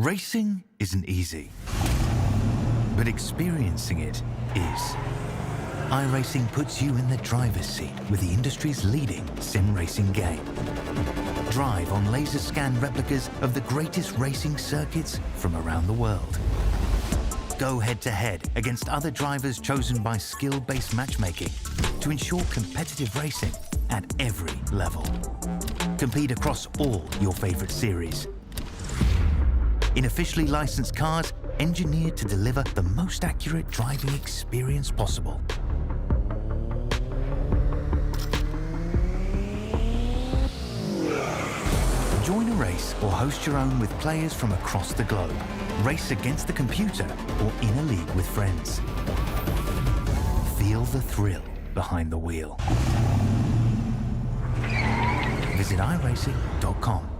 Racing isn't easy, but experiencing it is. iRacing puts you in the driver's seat with the industry's leading sim racing game. Drive on laser scan replicas of the greatest racing circuits from around the world. Go head-to-head against other drivers chosen by skill-based matchmaking to ensure competitive racing at every level. Compete across all your favorite series. In officially licensed cars, engineered to deliver the most accurate driving experience possible. Join a race or host your own with players from across the globe. Race against the computer or in a league with friends. Feel the thrill behind the wheel. Visit iRacing.com.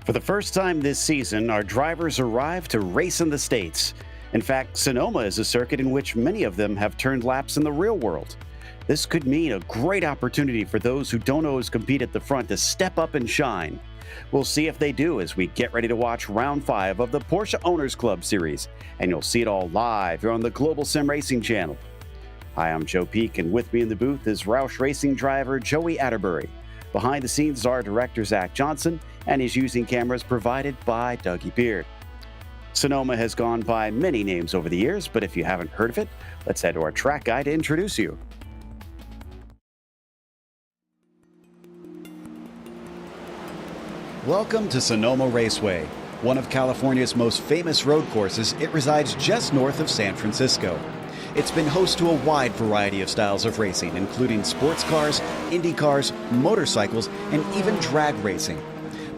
For the first time this season, our drivers arrive to race in the States. In fact, Sonoma is a circuit in which many of them have turned laps in the real world. This could mean a great opportunity for those who don't always compete at the front to step up and shine. We'll see if they do as we get ready to watch Round 5 of the Porsche Owners Club Series, and you'll see it all live here on the Global SimRacing Channel. Hi, I'm Joe Peak, and with me in the booth is Roush Racing driver Joey Atterbury. Behind the scenes is our director, Zach Johnson, and he's using cameras provided by Dougie Beard. Sonoma has gone by many names over the years, but if you haven't heard of it, let's head to our track guy to introduce you. Welcome to Sonoma Raceway, one of California's most famous road courses. It resides just north of San Francisco. It's been host to a wide variety of styles of racing, including sports cars, Indy cars, motorcycles, and even drag racing.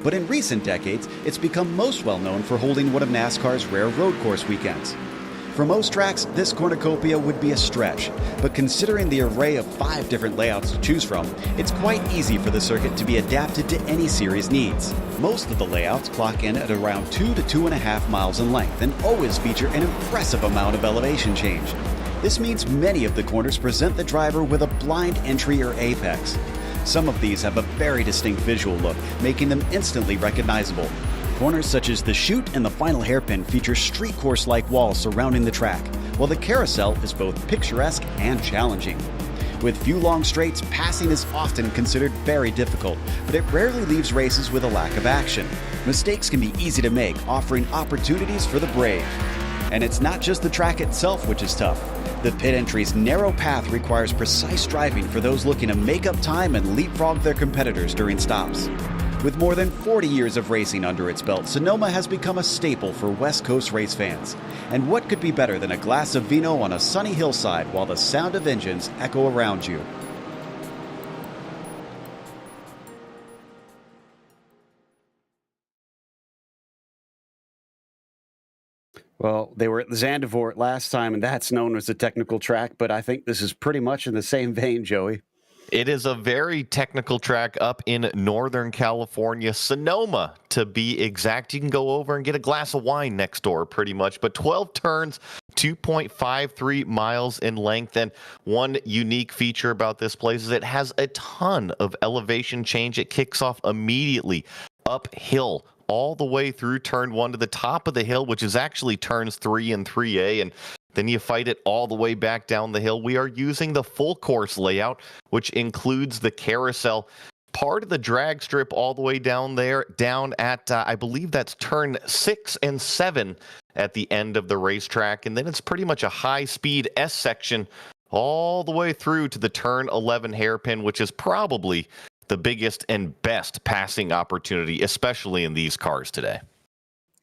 But in recent decades, it's become most well known for holding one of NASCAR's rare road course weekends. For most tracks, this cornucopia would be a stretch, but considering the array of 5 different layouts to choose from, it's quite easy for the circuit to be adapted to any series needs. Most of the layouts clock in at around 2 to 2.5 miles in length and always feature an impressive amount of elevation change. This means many of the corners present the driver with a blind entry or apex. Some of these have a very distinct visual look, making them instantly recognizable. Corners such as the chute and the final hairpin feature street course-like walls surrounding the track, while the carousel is both picturesque and challenging. With few long straights, passing is often considered very difficult, but it rarely leaves races with a lack of action. Mistakes can be easy to make, offering opportunities for the brave. And it's not just the track itself which is tough. The pit entry's narrow path requires precise driving for those looking to make up time and leapfrog their competitors during stops. With more than 40 years of racing under its belt, Sonoma has become a staple for West Coast race fans. And what could be better than a glass of vino on a sunny hillside while the sound of engines echo around you? Well, they were at the Zandvoort last time, and that's known as a technical track, but I think this is pretty much in the same vein, Joey. It is a very technical track up in Northern California, Sonoma, to be exact. You can go over and get a glass of wine next door, pretty much. But 12 turns, 2.53 miles in length. And one unique feature about this place is it has a ton of elevation change. It kicks off immediately uphill all the way through turn 1 to the top of the hill, which is actually turns 3 and 3A, and then you fight it all the way back down the hill. We are using the full course layout, which includes the carousel, part of the drag strip all the way down there, down at, I believe that's turn 6 and 7 at the end of the racetrack. And then it's pretty much a high-speed S section all the way through to the turn 11 hairpin, which is probably the biggest and best passing opportunity, especially in these cars today.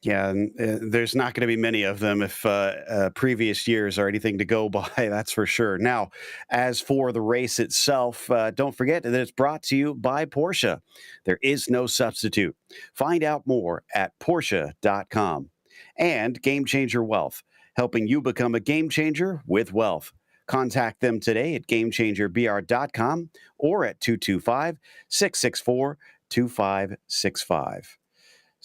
Yeah, and there's not going to be many of them if previous years are anything to go by, that's for sure. Now, as for the race itself, don't forget that it's brought to you by Porsche. There is no substitute. Find out more at Porsche.com. And Game Changer Wealth, helping you become a game changer with wealth. Contact them today at GameChangerBR.com or at 225-664-2565.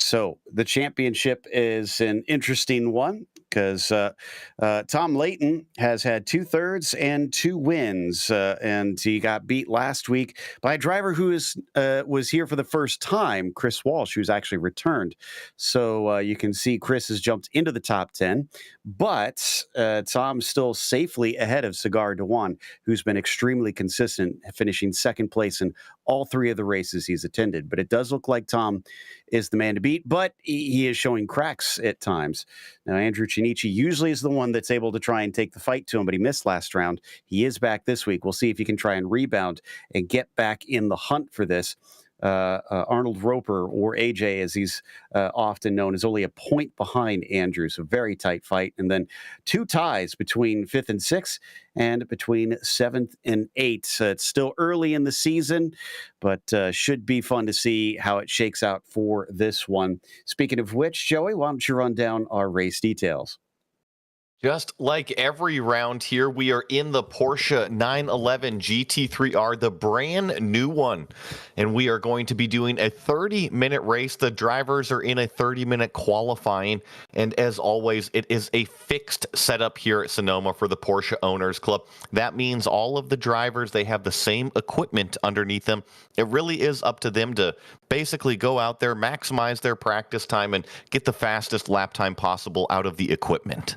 So the championship is an interesting one because Tom Layton has had 2/3 and 2 wins, and he got beat last week by a driver who was here for the first time, Chris Walsh, who's actually returned. So you can see Chris has jumped into the top 10, but Tom's still safely ahead of Cigar Dewan, who's been extremely consistent, finishing second place in all 3 of the races he's attended. But it does look like Tom is the man to beat, but he is showing cracks at times. Now, Andrew Chinichi usually is the one that's able to try and take the fight to him, but he missed last round. He is back this week. We'll see if he can try and rebound and get back in the hunt for this. Arnold Roper, or AJ as he's often known, is only a point behind Andrew, so very tight fight. And then 2 ties between 5th and 6th and between 7th and 8th. It's still early in the season, but should be fun to see how it shakes out for this one. Speaking of which, Joey, why don't you run down our race details? Just like every round here, we are in the Porsche 911 GT3R, the brand new one. And we are going to be doing a 30-minute race. The drivers are in a 30-minute qualifying. And as always, it is a fixed setup here at Sonoma for the Porsche Owners Club. That means all of the drivers, they have the same equipment underneath them. It really is up to them to basically go out there, maximize their practice time, and get the fastest lap time possible out of the equipment.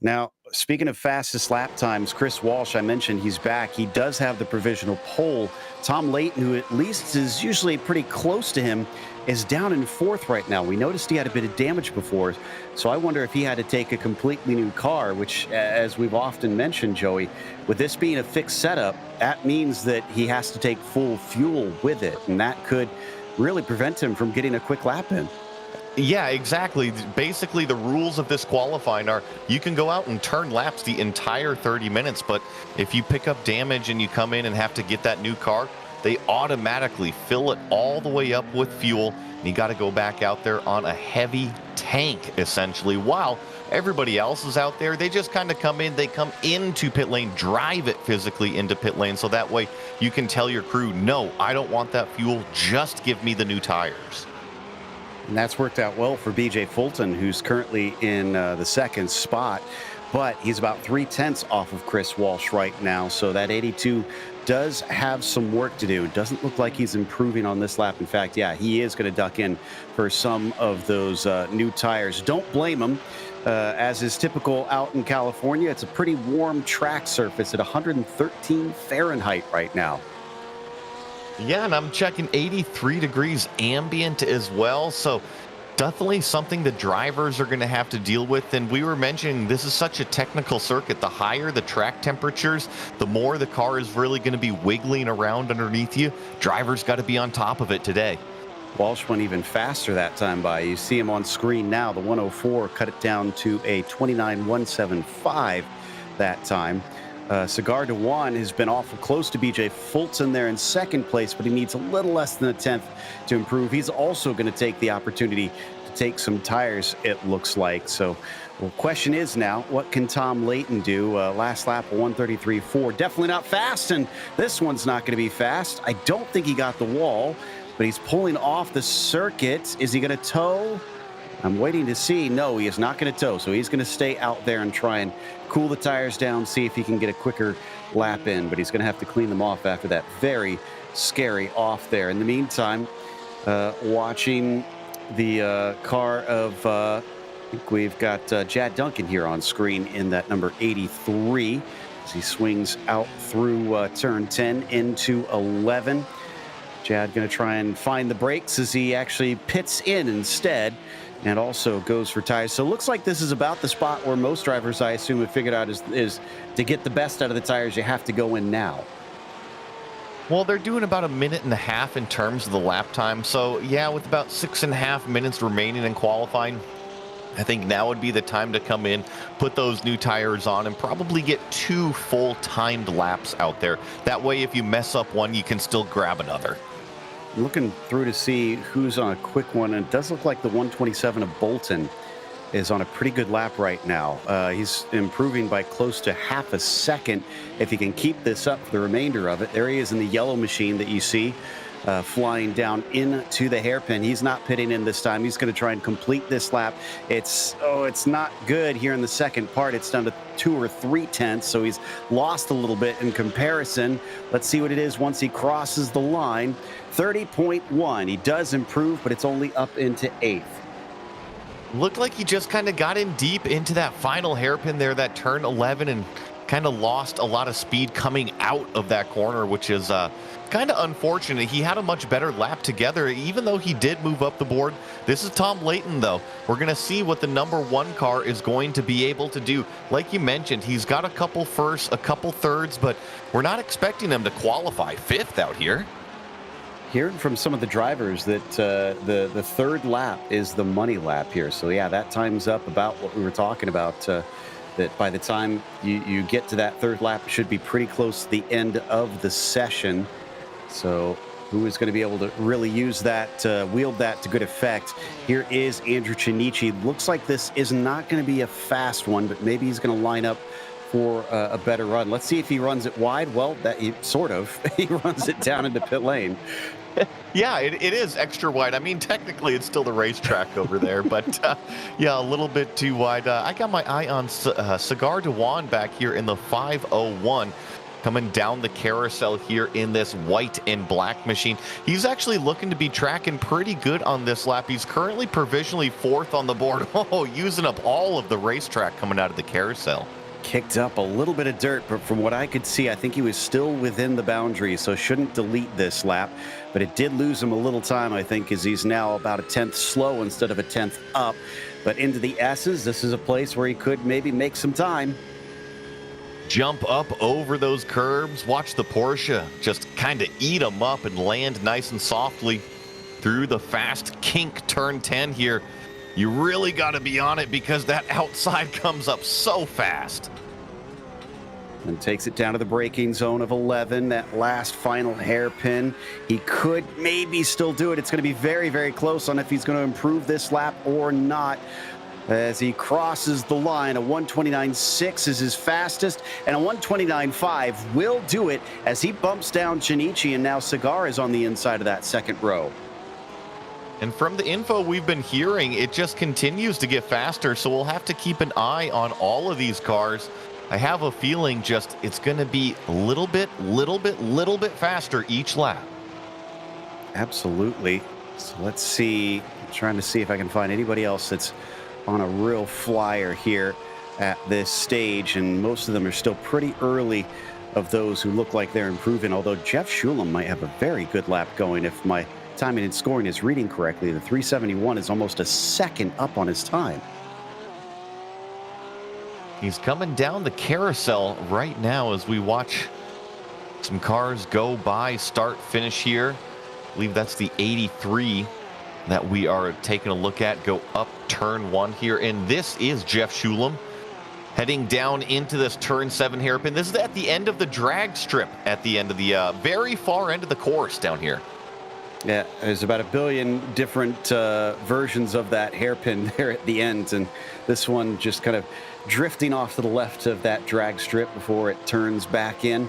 Now, speaking of fastest lap times, Chris Walsh, I mentioned he's back. He does have the provisional pole. Tom Layton, who at least is usually pretty close to him, is down in 4th right now. We noticed he had a bit of damage before, so I wonder if he had to take a completely new car, which, as we've often mentioned, Joey, with this being a fixed setup, that means that he has to take full fuel with it, and that could really prevent him from getting a quick lap in. Yeah, exactly. Basically, the rules of this qualifying are you can go out and turn laps the entire 30 minutes, but if you pick up damage and you come in and have to get that new car, they automatically fill it all the way up with fuel, and you got to go back out there on a heavy tank, essentially, while everybody else is out there. They just kind of come in, they come into pit lane, drive it physically into pit lane, so that way you can tell your crew, no, I don't want that fuel, just give me the new tires. And that's worked out well for BJ Fulton, who's currently in the 2nd spot, but he's about 3/10 off of Chris Walsh right now. So that 82 does have some work to do. It doesn't look like he's improving on this lap. In fact, yeah, he is going to duck in for some of those new tires. Don't blame him. As is typical out in California, it's a pretty warm track surface at 113 Fahrenheit right now. Yeah, and I'm checking 83 degrees ambient as well. So definitely something the drivers are going to have to deal with. And we were mentioning this is such a technical circuit. The higher the track temperatures, the more the car is really going to be wiggling around underneath you. Drivers got to be on top of it today. Walsh went even faster that time by. You see him on screen now. The 104 cut it down to a 29.175 that time. Cigar Dewan has been awful close to BJ Fulton there in 2nd place, but he needs a little less than a 10th to improve. He's also going to take the opportunity to take some tires, it looks like. So, well, question is now, what can Tom Layton do? Last lap, 133.4. Definitely not fast, and this one's not going to be fast. I don't think he got the wall, but he's pulling off the circuit. Is he going to tow? I'm waiting to see. No, he is not going to tow, so he's going to stay out there and try and cool the tires down, see if he can get a quicker lap in, but he's going to have to clean them off after that very scary off there. In the meantime, watching the car of, I think we've got Jad Duncan here on screen in that number 83 as he swings out through turn 10 into 11. Jad going to try and find the brakes as he actually pits in instead and also goes for tires. So it looks like this is about the spot where most drivers, I assume, have figured out is to get the best out of the tires, you have to go in now. Well, they're doing about 1.5 minutes in terms of the lap time. So, yeah, with about 6.5 minutes remaining in qualifying, I think now would be the time to come in, put those new tires on, and probably get 2 full timed laps out there. That way, if you mess up one, you can still grab another. Looking through to see who's on a quick one, and it does look like the 127 of Bolton is on a pretty good lap right now. He's improving by close to half a second if he can keep this up for the remainder of it. There he is in the yellow machine that you see flying down into the hairpin. He's not pitting in this time. He's going to try and complete this lap. It's not good here in the second part. It's down to 2 or 3 tenths, so he's lost a little bit in comparison. Let's see what it is once he crosses the line. 30.1. He does improve, but it's only up into 8th. Looked like he just kind of got in deep into that final hairpin there, that turn 11, and kind of lost a lot of speed coming out of that corner, which is kind of unfortunate. He had a much better lap together, even though he did move up the board. This is Tom Layton, though. We're going to see what the number 1 car is going to be able to do. Like you mentioned, he's got a couple firsts, a couple thirds, but we're not expecting him to qualify 5th out here. Hearing from some of the drivers that the third lap is the money lap here. So, yeah, that time's up about what we were talking about, that by the time you get to that third lap, it should be pretty close to the end of the session. So who is going to be able to really use that, wield that to good effect? Here is Andrew Chinichi. Looks like this is not going to be a fast one, but maybe he's going to line up for a better run. Let's see if he runs it wide. Well, he runs it down into pit lane. Yeah, it is extra wide. I mean, technically, it's still the racetrack over there, but yeah, a little bit too wide. I got my eye on Cigar Dewan back here in the 501, coming down the carousel here in this white and black machine. He's actually looking to be tracking pretty good on this lap. He's currently provisionally 4th on the board. Oh, using up all of the racetrack coming out of the carousel. Kicked up a little bit of dirt, but from what I could see, I think he was still within the boundaries, so shouldn't delete this lap. But it did lose him a little time, I think, as he's now about a 10th slow instead of a 10th up. But into the S's, this is a place where he could maybe make some time. Jump up over those curbs. Watch the Porsche just kind of eat them up and land nice and softly through the fast kink turn 10 here. You really got to be on it because that outside comes up so fast. And takes it down to the braking zone of 11, that last final hairpin. He could maybe still do it. It's going to be very, very close on if he's going to improve this lap or not. As he crosses the line, a 129.6 is his fastest, and a 129.5 will do it as he bumps down Chinichi, and now Cigar is on the inside of that second row. And from the info we've been hearing, it just continues to get faster, so we'll have to keep an eye on all of these cars. I have a feeling just it's going to be a little bit faster each lap. Absolutely. So let's see. I'm trying to see if I can find anybody else that's on a real flyer here at this stage, and most of them are still pretty early of those who look like they're improving, although Jeff Shulam might have a very good lap going if my timing and scoring is reading correctly. The 371 is almost a second up on his time. He's coming down the carousel right now as we watch some cars go by, start, finish here. I believe that's the 83 that we are taking a look at, go up turn 1 here. And this is Jeff Shulam heading down into this turn 7 hairpin. This is at the end of the drag strip, at the end of the very far end of the course down here. Yeah, there's about 1 billion different versions of that hairpin there at the end, and this one just kind of drifting off to the left of that drag strip before it turns back in.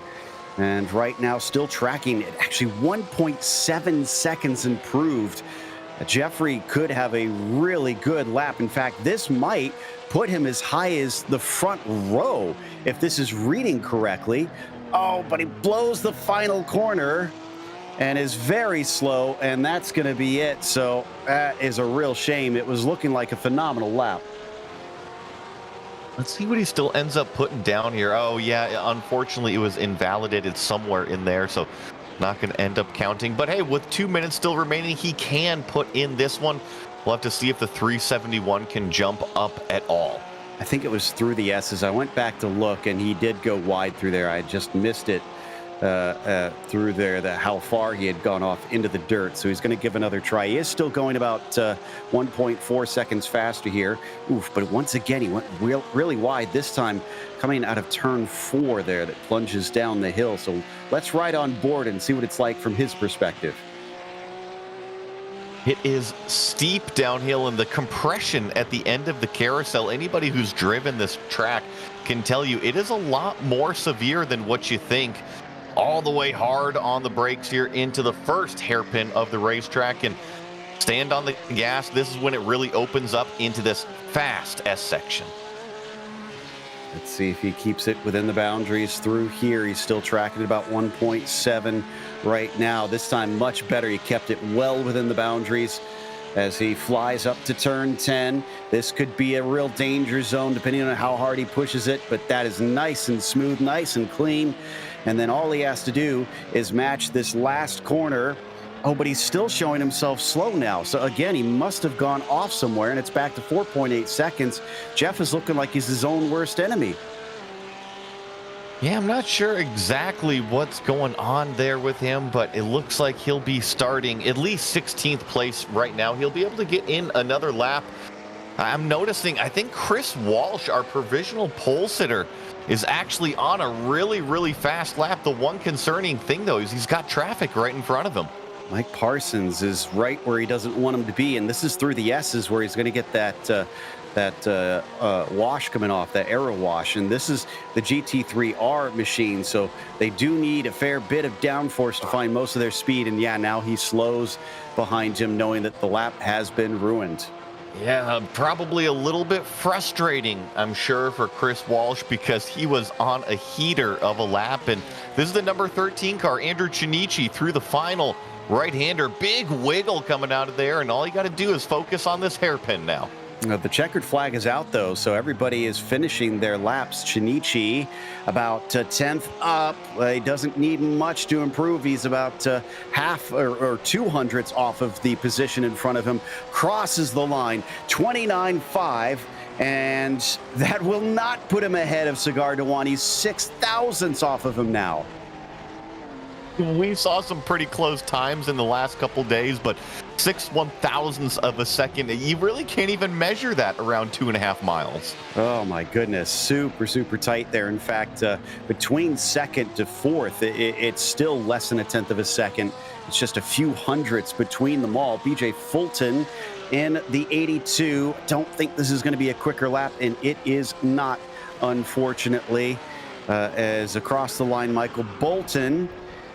And right now still tracking at actually 1.7 seconds improved. Jeffrey could have a really good lap. In fact, this might put him as high as the front row if this is reading correctly. Oh, but he blows the final corner. and is very slow, and that's going to be it. So that is a real shame. It was looking like a phenomenal lap. Let's see what he still ends up putting down here. Oh, yeah, unfortunately, it was invalidated somewhere in there, so not going to end up counting. But hey, with 2 minutes still remaining, he can put in this one. We'll have to see if the 371 can jump up at all. I think it was through the S's. I went back to look, and he did go wide through there. I just missed it through there, how far he had gone off into the dirt. So he's going to give another try. He is still going about 1.4 seconds faster here. Oof, but once again, he went really wide this time, coming out of turn 4 there that plunges down the hill. So let's ride on board and see what it's like from his perspective. It is steep downhill, and the compression at the end of the carousel, anybody who's driven this track can tell you it is a lot more severe than what you think. All the way hard on the brakes here into the first hairpin of the racetrack, and stand on the gas. This is when it really opens up into this fast S section. Let's see if he keeps it within the boundaries through here. He's still tracking about 1.7 right now. This time much better. He kept it well within the boundaries as he flies up to turn 10. This could be a real danger zone depending on how hard he pushes it, but that is nice and smooth, nice and clean. And then all he has to do is match this last corner. Oh, but he's still showing himself slow now. So again, he must have gone off somewhere, and it's back to 4.8 seconds. Jeff is looking like he's his own worst enemy. Yeah, I'm not sure exactly what's going on there with him, but it looks like he'll be starting at least 16th place right now. He'll be able to get in another lap. I'm noticing, I think Chris Walsh, our provisional pole sitter, is actually on a really fast lap. The one concerning thing, though, is he's got traffic right in front of him. Mike Parsons is right where he doesn't want him to be, and this is through the S's where he's going to get that wash coming off, that aero wash. And this is the GT3R machine, so they do need a fair bit of downforce to find most of their speed. And yeah, now he slows behind him, knowing that the lap has been ruined. Yeah, probably a little bit frustrating, I'm sure, for Chris Walsh, because he was on a heater of a lap. And this is the number 13 car, Andrew Chinichi, through the final. Right-hander, big wiggle coming out of there, and all you got to do is focus on this hairpin now. The checkered flag is out, though, so everybody is finishing their laps. Chinichi about 10th up. He doesn't need much to improve. He's about half or 200ths off of the position in front of him. Crosses the line, 29.5, and that will not put him ahead of Cigar Dewan. He's 6,000ths off of him now. We saw some pretty close times in the last couple days, but 6/1000ths of a second, you really can't even measure that around 2.5 miles. Oh my goodness, super tight there. In fact, between second to fourth, it's still less than 1/10 of a second. It's just a few hundredths between them all. BJ Fulton in the 82. Don't think this is going to be a quicker lap, and it is not, unfortunately. As across the line, Michael Bolton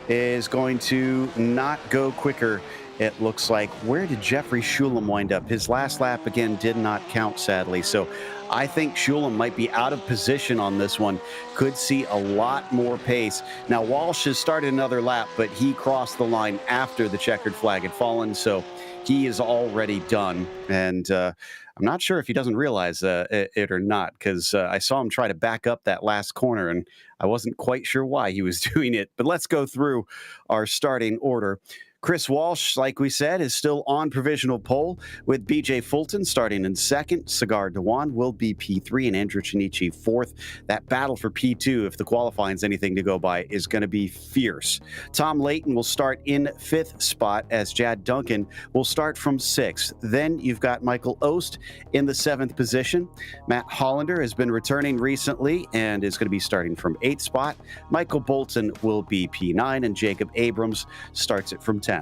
is going to not go quicker, it looks like. Where did Jeffrey Shulam wind up? His last lap, again, did not count, sadly. So I think Shulam might be out of position on this one. Could see a lot more pace. Now, Walsh has started another lap, but he crossed the line after the checkered flag had fallen, so he is already done. And I'm not sure if he doesn't realize it or not, because I saw him try to back up that last corner, and I wasn't quite sure why he was doing it. But let's go through our starting order. Chris Walsh, like we said, is still on provisional pole, with BJ Fulton starting in second. Cigar Dewan will be P3 and Andrew Chinichi fourth. That battle for P2, if the qualifying's anything to go by, is going to be fierce. Tom Layton will start in fifth spot, as Jad Duncan will start from sixth. Then you've got Michael Ost in the seventh position. Matt Hollander has been returning recently and is going to be starting from eighth spot. Michael Bolton will be P9, and Jacob Abrams starts it from 10th.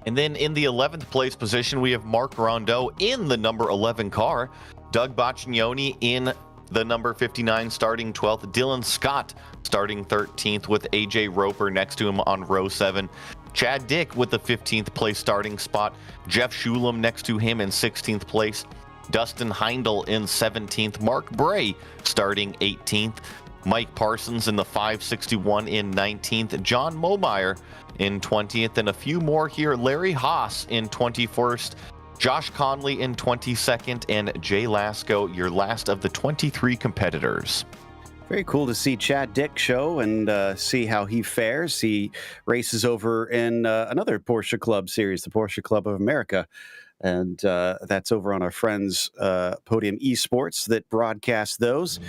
And then in the 11th place position, we have Mark Rondeau in the number 11 car. Doug Boccioni in the number 59 starting 12th. Dylan Scott starting 13th, with AJ Roper next to him on row 7. Chad Dick with the 15th place starting spot. Jeff Shulam next to him in 16th place. Dustin Heindel in 17th. Mark Bray starting 18th. Mike Parsons in the 561 in 19th. John Momeyer in 20th. And a few more here. Larry Haas in 21st. Josh Conley in 22nd. And Jay Lasko, your last of the 23 competitors. Very cool to see Chad Dick show and see how he fares. He races over in another Porsche Club series, the Porsche Club of America. And that's over on our friends Podium eSports that broadcast those.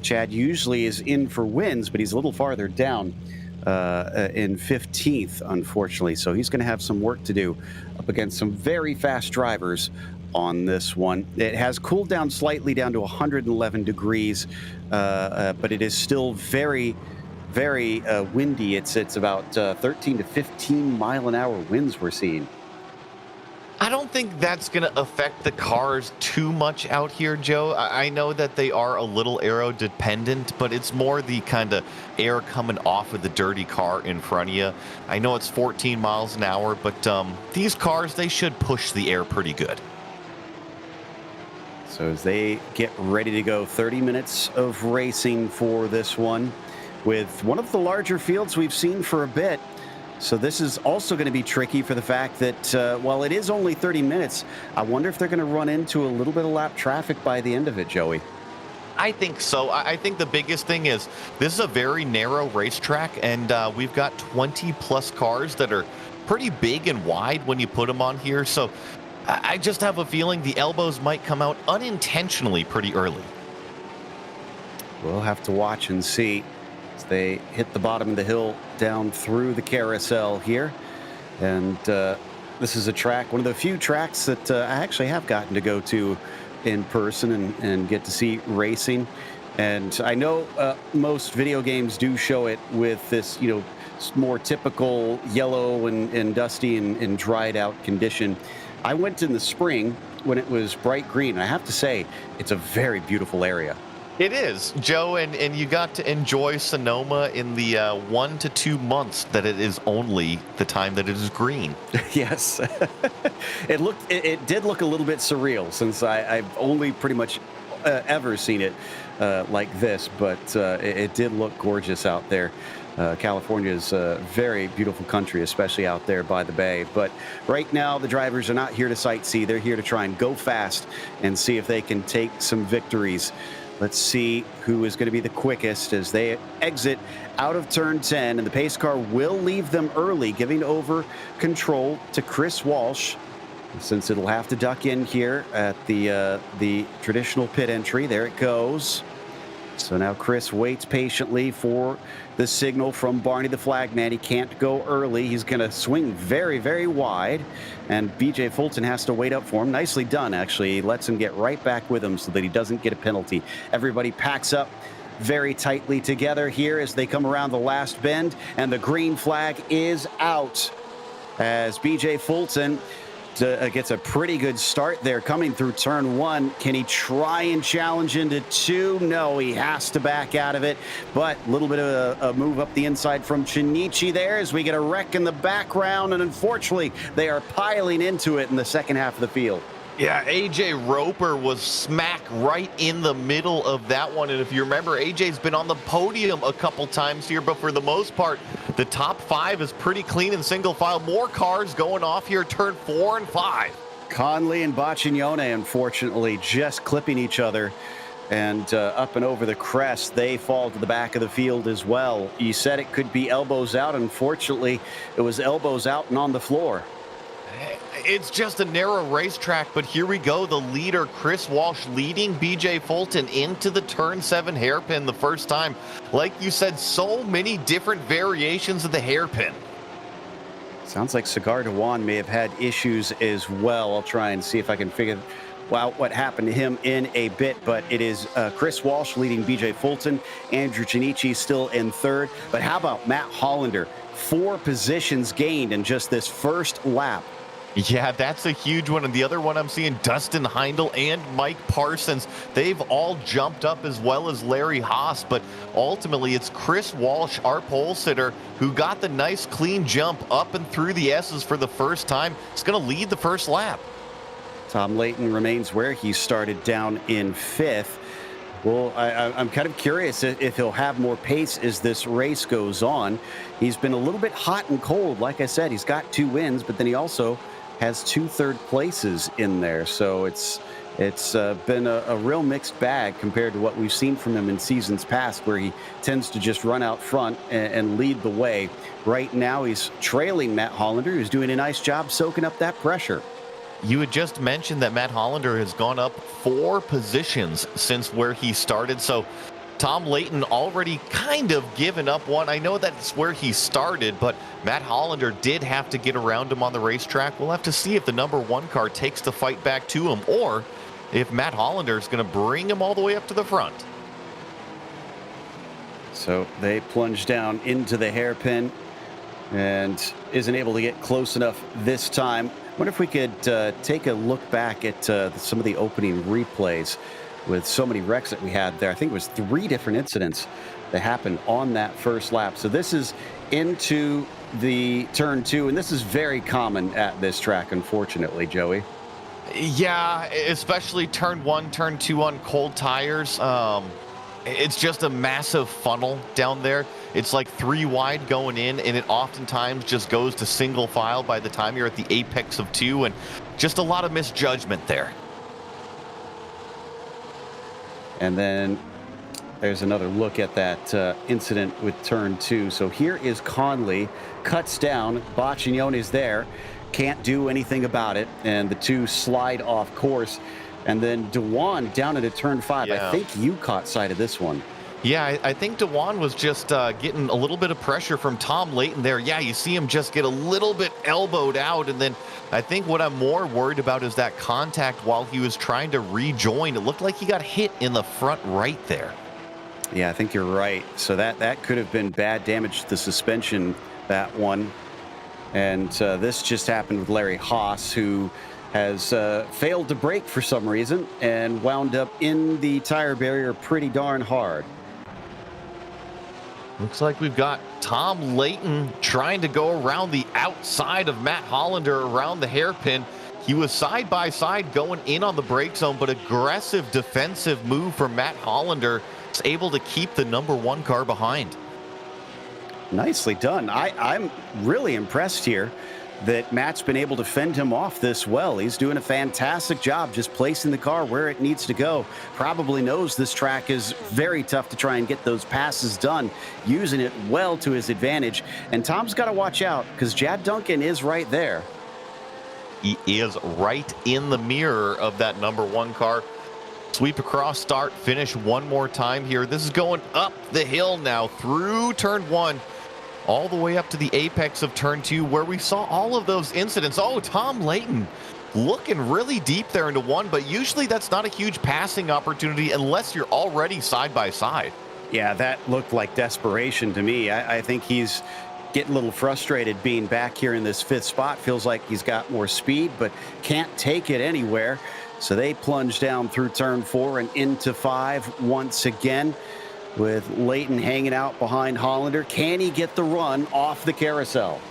Chad usually is in for wins, but he's a little farther down in 15th, unfortunately. So he's going to have some work to do up against some very fast drivers on this one. It has cooled down slightly down to 111 degrees, but it is still very, very windy. It's about 13 to 15 mile an hour winds we're seeing. I don't think that's going to affect the cars too much out here, Joe. I know that they are a little aero dependent, but it's more the kind of air coming off of the dirty car in front of you. I know it's 14 miles an hour, but these cars, they should push the air pretty good. So as they get ready to go, 30 minutes of racing for this one with one of the larger fields we've seen for a bit. So this is also going to be tricky for the fact that while it is only 30 minutes, I wonder if they're going to run into a little bit of lap traffic by the end of it, Joey. I think so. I think the biggest thing is this is a very narrow racetrack, and we've got 20 plus cars that are pretty big and wide when you put them on here. So I just have a feeling the elbows might come out unintentionally pretty early. We'll have to watch and see as they hit the bottom of the hill down through the carousel here. And this is a track, one of the few tracks that I actually have gotten to go to in person and get to see racing. And I know most video games do show it with this, you know, more typical yellow and dusty and dried out condition. I went in the spring when it was bright green, and I have to say, it's a very beautiful area. It is, Joe, and you got to enjoy Sonoma in the 1 to 2 months that it is only the time that it is green. Yes. It did look a little bit surreal since I've only pretty much ever seen it like this, but it did look gorgeous out there. California is a very beautiful country, especially out there by the bay. But right now, the drivers are not here to sightsee. They're here to try and go fast and see if they can take some victories. Let's see who is going to be the quickest as they exit out of turn 10. And the pace car will leave them early, giving over control to Chris Walsh. Since it'll have to duck in here at the traditional pit entry. There it goes. So now Chris waits patiently for the signal from Barney the flagman. He can't go early. He's going to swing very, very wide. And BJ Fulton has to wait up for him. Nicely done, actually. He lets him get right back with him so that he doesn't get a penalty. Everybody packs up very tightly together here as they come around the last bend. And the green flag is out as BJ Fulton gets a pretty good start there coming through turn 1. Can he try and challenge into 2? No, he has to back out of it. But a little bit of a move up the inside from Chinichi there as we get a wreck in the background. And unfortunately, they are piling into it in the second half of the field. Yeah, AJ Roper was smack right in the middle of that one. And if you remember, AJ's been on the podium a couple times here, but for the most part, the top 5 is pretty clean in single file. More cars going off here, turn 4 and 5. Conley and Baccignone, unfortunately, just clipping each other. And up and over the crest, they fall to the back of the field as well. You said it could be elbows out. Unfortunately, it was elbows out and on the floor. It's just a narrow racetrack, but here we go. The leader, Chris Walsh, leading BJ Fulton into the turn 7 hairpin the first time. Like you said, so many different variations of the hairpin. Sounds like Cigar de Juan may have had issues as well. I'll try and see if I can figure out what happened to him in a bit, but it is Chris Walsh leading BJ Fulton. Andrew Chinichi still in third. But how about Matt Hollander? 4 positions gained in just this first lap. Yeah, that's a huge one. And the other one I'm seeing, Dustin Heindel and Mike Parsons. They've all jumped up as well as Larry Haas. But ultimately, it's Chris Walsh, our pole sitter, who got the nice clean jump up and through the S's for the first time. It's going to lead the first lap. Tom Layton remains where he started down in 5th. Well, I'm kind of curious if he'll have more pace as this race goes on. He's been a little bit hot and cold. Like I said, he's got 2 wins, but then he also has 2 third places in there. So it's been a real mixed bag compared to what we've seen from him in seasons past, where he tends to just run out front and lead the way. Right now, he's trailing Matt Hollander, who's doing a nice job soaking up that pressure. You had just mentioned that Matt Hollander has gone up 4 positions since where he started. So Tom Layton already kind of given up one. I know that's where he started, but Matt Hollander did have to get around him on the racetrack. We'll have to see if the number 1 car takes the fight back to him, or if Matt Hollander is going to bring him all the way up to the front. So they plunge down into the hairpin and isn't able to get close enough this time. Wonder if we could take a look back at some of the opening replays with so many wrecks that we had there. I think it was 3 different incidents that happened on that first lap. So this is into the turn 2, and this is very common at this track, unfortunately, Joey. Yeah, especially turn 1, turn 2 on cold tires. It's just a massive funnel down there. It's like 3 wide going in, and it oftentimes just goes to single file by the time you're at the apex of 2, and just a lot of misjudgment there. And then there's another look at that incident with turn 2. So here is Conley, cuts down, Boccignoni's there, can't do anything about it, and the 2 slide off course. And then Dewan down into turn 5. Yeah. I think you caught sight of this one. Yeah, I think Dewan was just getting a little bit of pressure from Tom Layton there. Yeah, you see him just get a little bit elbowed out. And then I think what I'm more worried about is that contact while he was trying to rejoin. It looked like he got hit in the front right there. Yeah, I think you're right. So that could have been bad damage to the suspension, that one. And this just happened with Larry Haas, who has failed to brake for some reason and wound up in the tire barrier pretty darn hard. Looks like we've got Tom Layton trying to go around the outside of Matt Hollander around the hairpin. He was side by side going in on the brake zone, but aggressive defensive move from Matt Hollander is able to keep the number 1 car behind. Nicely done. I'm really impressed here that Matt's been able to fend him off this well. He's doing a fantastic job just placing the car where it needs to go. Probably knows this track is very tough to try and get those passes done, using it well to his advantage. And Tom's got to watch out because Jad Duncan is right there. He is right in the mirror of that number 1 car. Sweep across, start, finish one more time here. This is going up the hill now through turn 1. All the way up to the apex of turn 2, where we saw all of those incidents. Oh, Tom Layton looking really deep there into 1, but usually that's not a huge passing opportunity unless you're already side by side. Yeah, that looked like desperation to me. I think he's getting a little frustrated being back here in this 5th spot. Feels like he's got more speed, but can't take it anywhere. So they plunge down through turn 4 and into 5 once again, with Layton hanging out behind Hollander. Can he get the run off the carousel?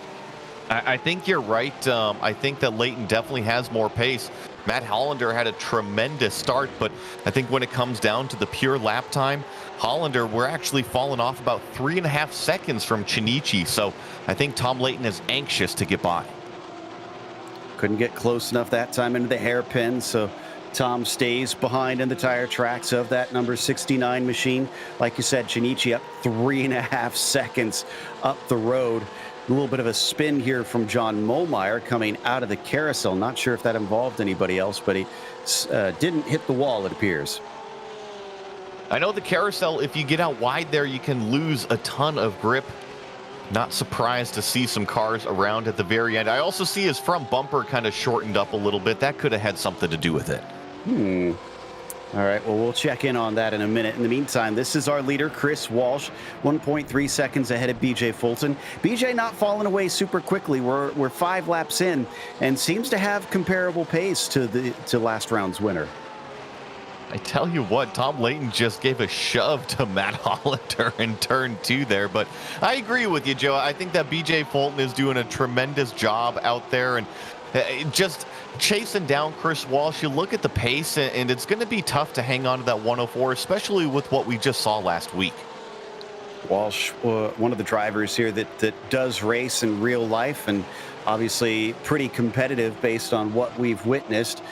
I think you're right. I think that Layton definitely has more pace. Matt Hollander had a tremendous start, but I think when it comes down to the pure lap time, Hollander, we're actually falling off about 3.5 seconds from Chinichi. So I think Tom Layton is anxious to get by. Couldn't get close enough that time into the hairpin, so Tom stays behind in the tire tracks of that number 69 machine. Like you said, Chinichi up 3.5 seconds up the road. A little bit of a spin here from John Momeyer coming out of the carousel. Not sure if that involved anybody else, but he didn't hit the wall, it appears. I know the carousel, if you get out wide there, you can lose a ton of grip. Not surprised to see some cars around at the very end. I also see his front bumper kind of shortened up a little bit. That could have had something to do with it. All right, well, we'll check in on that in a minute. In the meantime, this is our leader, Chris Walsh, 1.3 seconds ahead of BJ Fulton. BJ not falling away super quickly. We're 5 laps in and seems to have comparable pace to last round's winner. I tell you what, Tom Layton just gave a shove to Matt Hollander in turn 2 there, but I agree with you, Joe. I think that BJ Fulton is doing a tremendous job out there, and just chasing down Chris Walsh. You look at the pace, and it's going to be tough to hang on to that 104, especially with what we just saw last week. Walsh, one of the drivers here that does race in real life, and obviously pretty competitive based on what we've witnessed.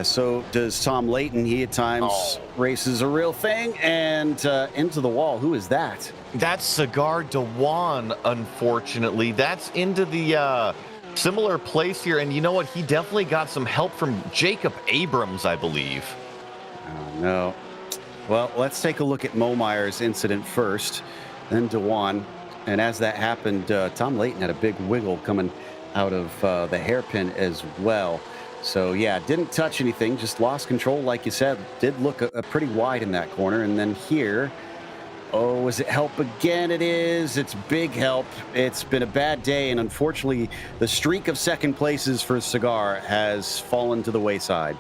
So does Tom Layton. He at times races a real thing, and into the wall. Who is that? That's Cigar Dewan, unfortunately. That's into the similar place here. And you know what? He definitely got some help from Jacob Abrams, I believe. Oh, no. Well, let's take a look at Momeyer's incident first, then Dewan. And as that happened, Tom Layton had a big wiggle coming out of the hairpin as well. So, yeah, didn't touch anything, just lost control, like you said. Did look pretty wide in that corner. And then here, oh, is it help again? It is. It's big help. It's been a bad day, and unfortunately, the streak of second places for Cigar has fallen to the wayside.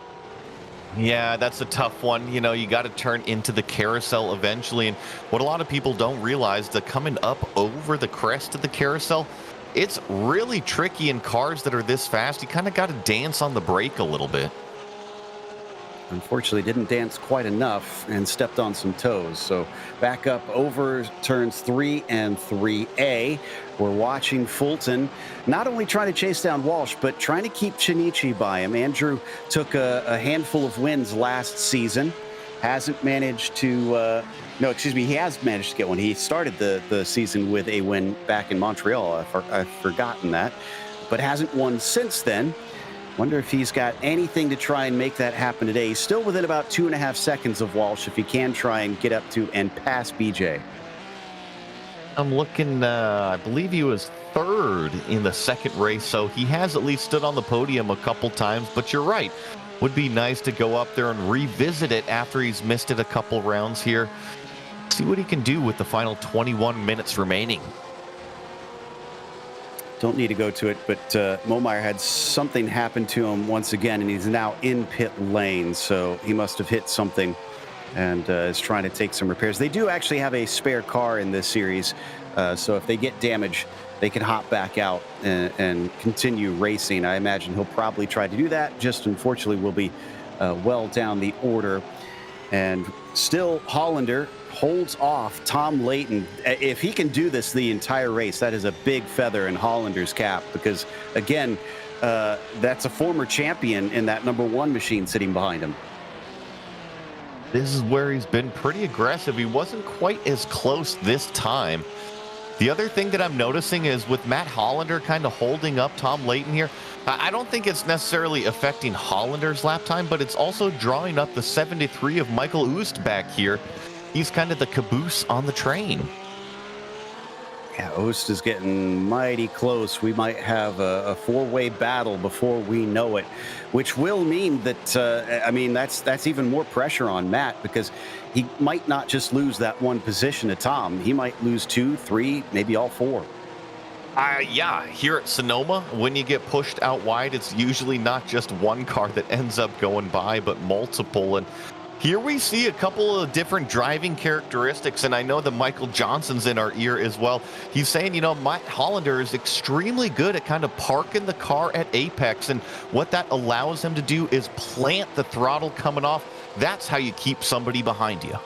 Yeah, that's a tough one. You know, you got to turn into the carousel eventually. And what a lot of people don't realize, that coming up over the crest of the carousel, it's really tricky in cars that are this fast. You kind of got to dance on the brake a little bit. Unfortunately, didn't dance quite enough and stepped on some toes. So back up over turns 3 and 3A. We're watching Fulton not only trying to chase down Walsh, but trying to keep Shinichi by him. Andrew took a handful of wins last season. Hasn't managed to, he has managed to get one. He started the season with a win back in Montreal. I've forgotten that, but hasn't won since then. Wonder if he's got anything to try and make that happen today. He's still within about 2.5 seconds of Walsh if he can try and get up to and pass BJ. I'm looking, I believe he was third in the second race, so he has at least stood on the podium a couple times, but you're right. Would be nice to go up there and revisit it after he's missed it a couple rounds here. See what he can do with the final 21 minutes remaining. Don't need to go to it, but Momeyer had something happen to him once again, and he's now in pit lane, so he must have hit something and is trying to take some repairs. They do actually have a spare car in this series, so if they get damage, they can hop back out and continue racing. I imagine he'll probably try to do that. Just unfortunately will be well down the order. And still Hollander holds off Tom Layton. If he can do this the entire race, that is a big feather in Hollander's cap, because again, that's a former champion in that #1 machine sitting behind him. This is where he's been pretty aggressive. He wasn't quite as close this time. The other thing that I'm noticing is with Matt Hollander kind of holding up Tom Layton here, I don't think it's necessarily affecting Hollander's lap time, but it's also drawing up the 73 of Michael Oost back here. He's kind of the caboose on the train. Yeah, Oost is getting mighty close. We might have a four-way battle before we know it, which will mean that, that's even more pressure on Matt, because he might not just lose that one position to Tom. He might lose 2, 3, maybe all 4. Yeah, here at Sonoma, when you get pushed out wide, it's usually not just one car that ends up going by, but multiple. And here we see a couple of different driving characteristics, and I know that Michael Johnson's in our ear as well. He's saying, Matt Hollander is extremely good at kind of parking the car at apex, and what that allows him to do is plant the throttle coming off. That's how you keep somebody behind you.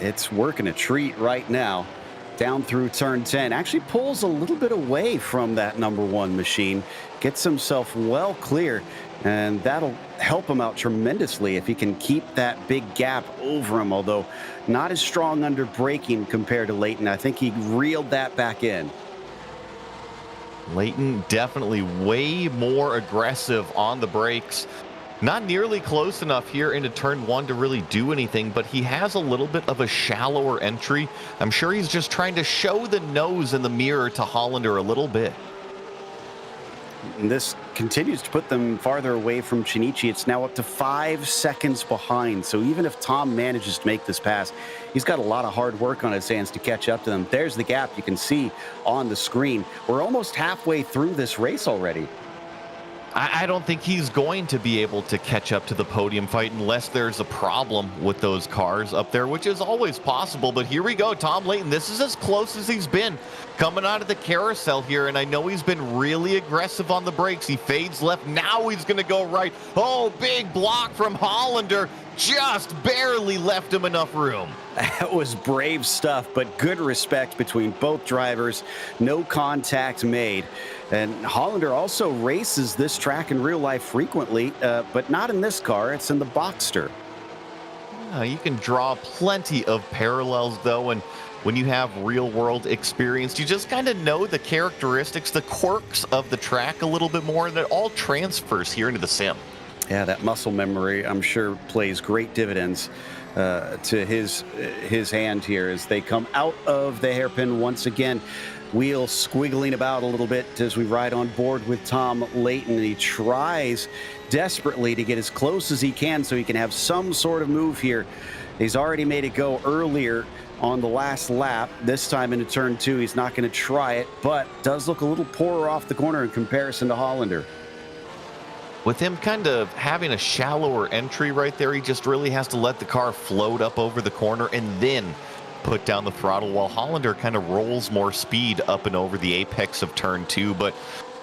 It's working a treat right now. Down through turn 10, actually pulls a little bit away from that #1 machine, gets himself well clear, and that'll help him out tremendously if he can keep that big gap over him, although not as strong under braking compared to Layton. I think he reeled that back in. Layton definitely way more aggressive on the brakes. Not nearly close enough here into turn 1 to really do anything, but he has a little bit of a shallower entry. I'm sure he's just trying to show the nose in the mirror to Hollander a little bit. And this continues to put them farther away from Shinichi. It's now up to 5 seconds behind. So even if Tom manages to make this pass, he's got a lot of hard work on his hands to catch up to them. There's the gap you can see on the screen. We're almost halfway through this race already. I don't think he's going to be able to catch up to the podium fight unless there's a problem with those cars up there, which is always possible. But here we go, Tom Layton. This is as close as he's been coming out of the carousel here, and I know he's been really aggressive on the brakes. He fades left. Now he's going to go right. Oh, big block from Hollander. Just barely left him enough room. That was brave stuff, but good respect between both drivers. No contact made. And Hollander also races this track in real life frequently, but not in this car. It's in the Boxster. You can draw plenty of parallels, though, and when you have real-world experience, you just kind of know the characteristics, the quirks of the track a little bit more, and it all transfers here into the sim. Yeah, that muscle memory, I'm sure, plays great dividends to his hand here as they come out of the hairpin once again. Wheels squiggling about a little bit as we ride on board with Tom Layton. He tries desperately to get as close as he can so he can have some sort of move here. He's already made it go earlier on the last lap. This time into turn 2, he's not going to try it, but does look a little poorer off the corner in comparison to Hollander. With him kind of having a shallower entry right there, he just really has to let the car float up over the corner and then put down the throttle, while Hollander kind of rolls more speed up and over the apex of turn 2. But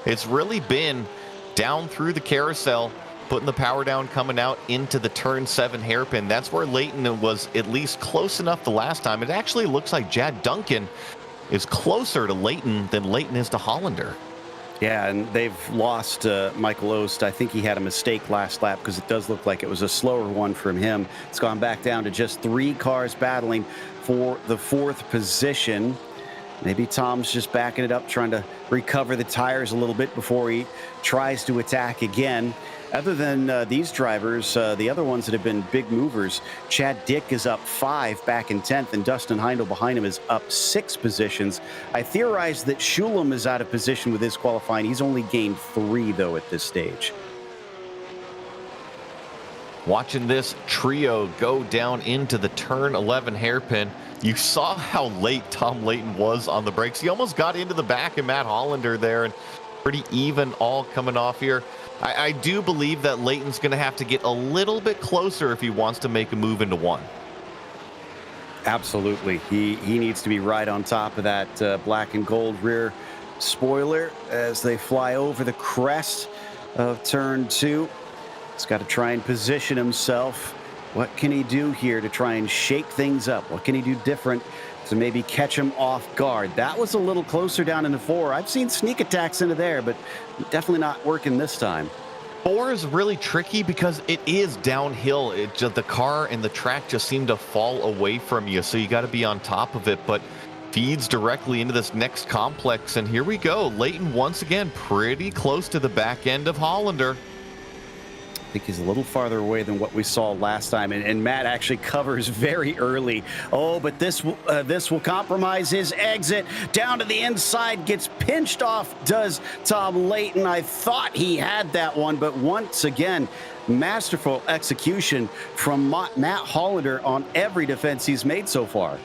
it's really been down through the carousel, putting the power down, coming out into the turn 7 hairpin. That's where Layton was at least close enough the last time. It actually looks like Jad Duncan is closer to Layton than Layton is to Hollander. Yeah, and they've lost Michael Ost. I think he had a mistake last lap because it does look like it was a slower one from him. It's gone back down to just 3 cars battling for the 4th position. Maybe Tom's just backing it up, trying to recover the tires a little bit before he tries to attack again. Other than these drivers, the other ones that have been big movers, Chad Dick is up 5 back in 10th, and Dustin Heindel behind him is up 6 positions. I theorize that Schulem is out of position with his qualifying. He's only gained 3, though, at this stage. Watching this trio go down into the turn 11 hairpin, you saw how late Tom Layton was on the brakes. He almost got into the back of Matt Hollander there, and pretty even all coming off here. I do believe that Layton's going to have to get a little bit closer if he wants to make a move into 1. Absolutely. He needs to be right on top of that black and gold rear spoiler as they fly over the crest of turn 2. He's got to try and position himself. What can he do here to try and shake things up? What can he do different to maybe catch him off guard? That was a little closer down into 4. I've seen sneak attacks into there, but definitely not working this time. 4 is really tricky because it is downhill. The car and the track just seem to fall away from you, so you got to be on top of it, but feeds directly into this next complex, and here we go. Layton once again pretty close to the back end of Hollander. I think he's a little farther away than what we saw last time, and Matt actually covers very early. Oh, but this will compromise his exit. Down to the inside, gets pinched off, does Tom Layton. I thought he had that one, but once again, masterful execution from Matt Hollander on every defense he's made so far.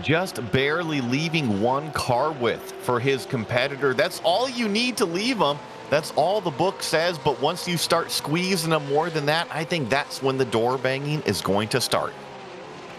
Just barely leaving 1 car width for his competitor. That's all you need to leave him. That's all the book says, but once you start squeezing them more than that, I think that's when the door banging is going to start.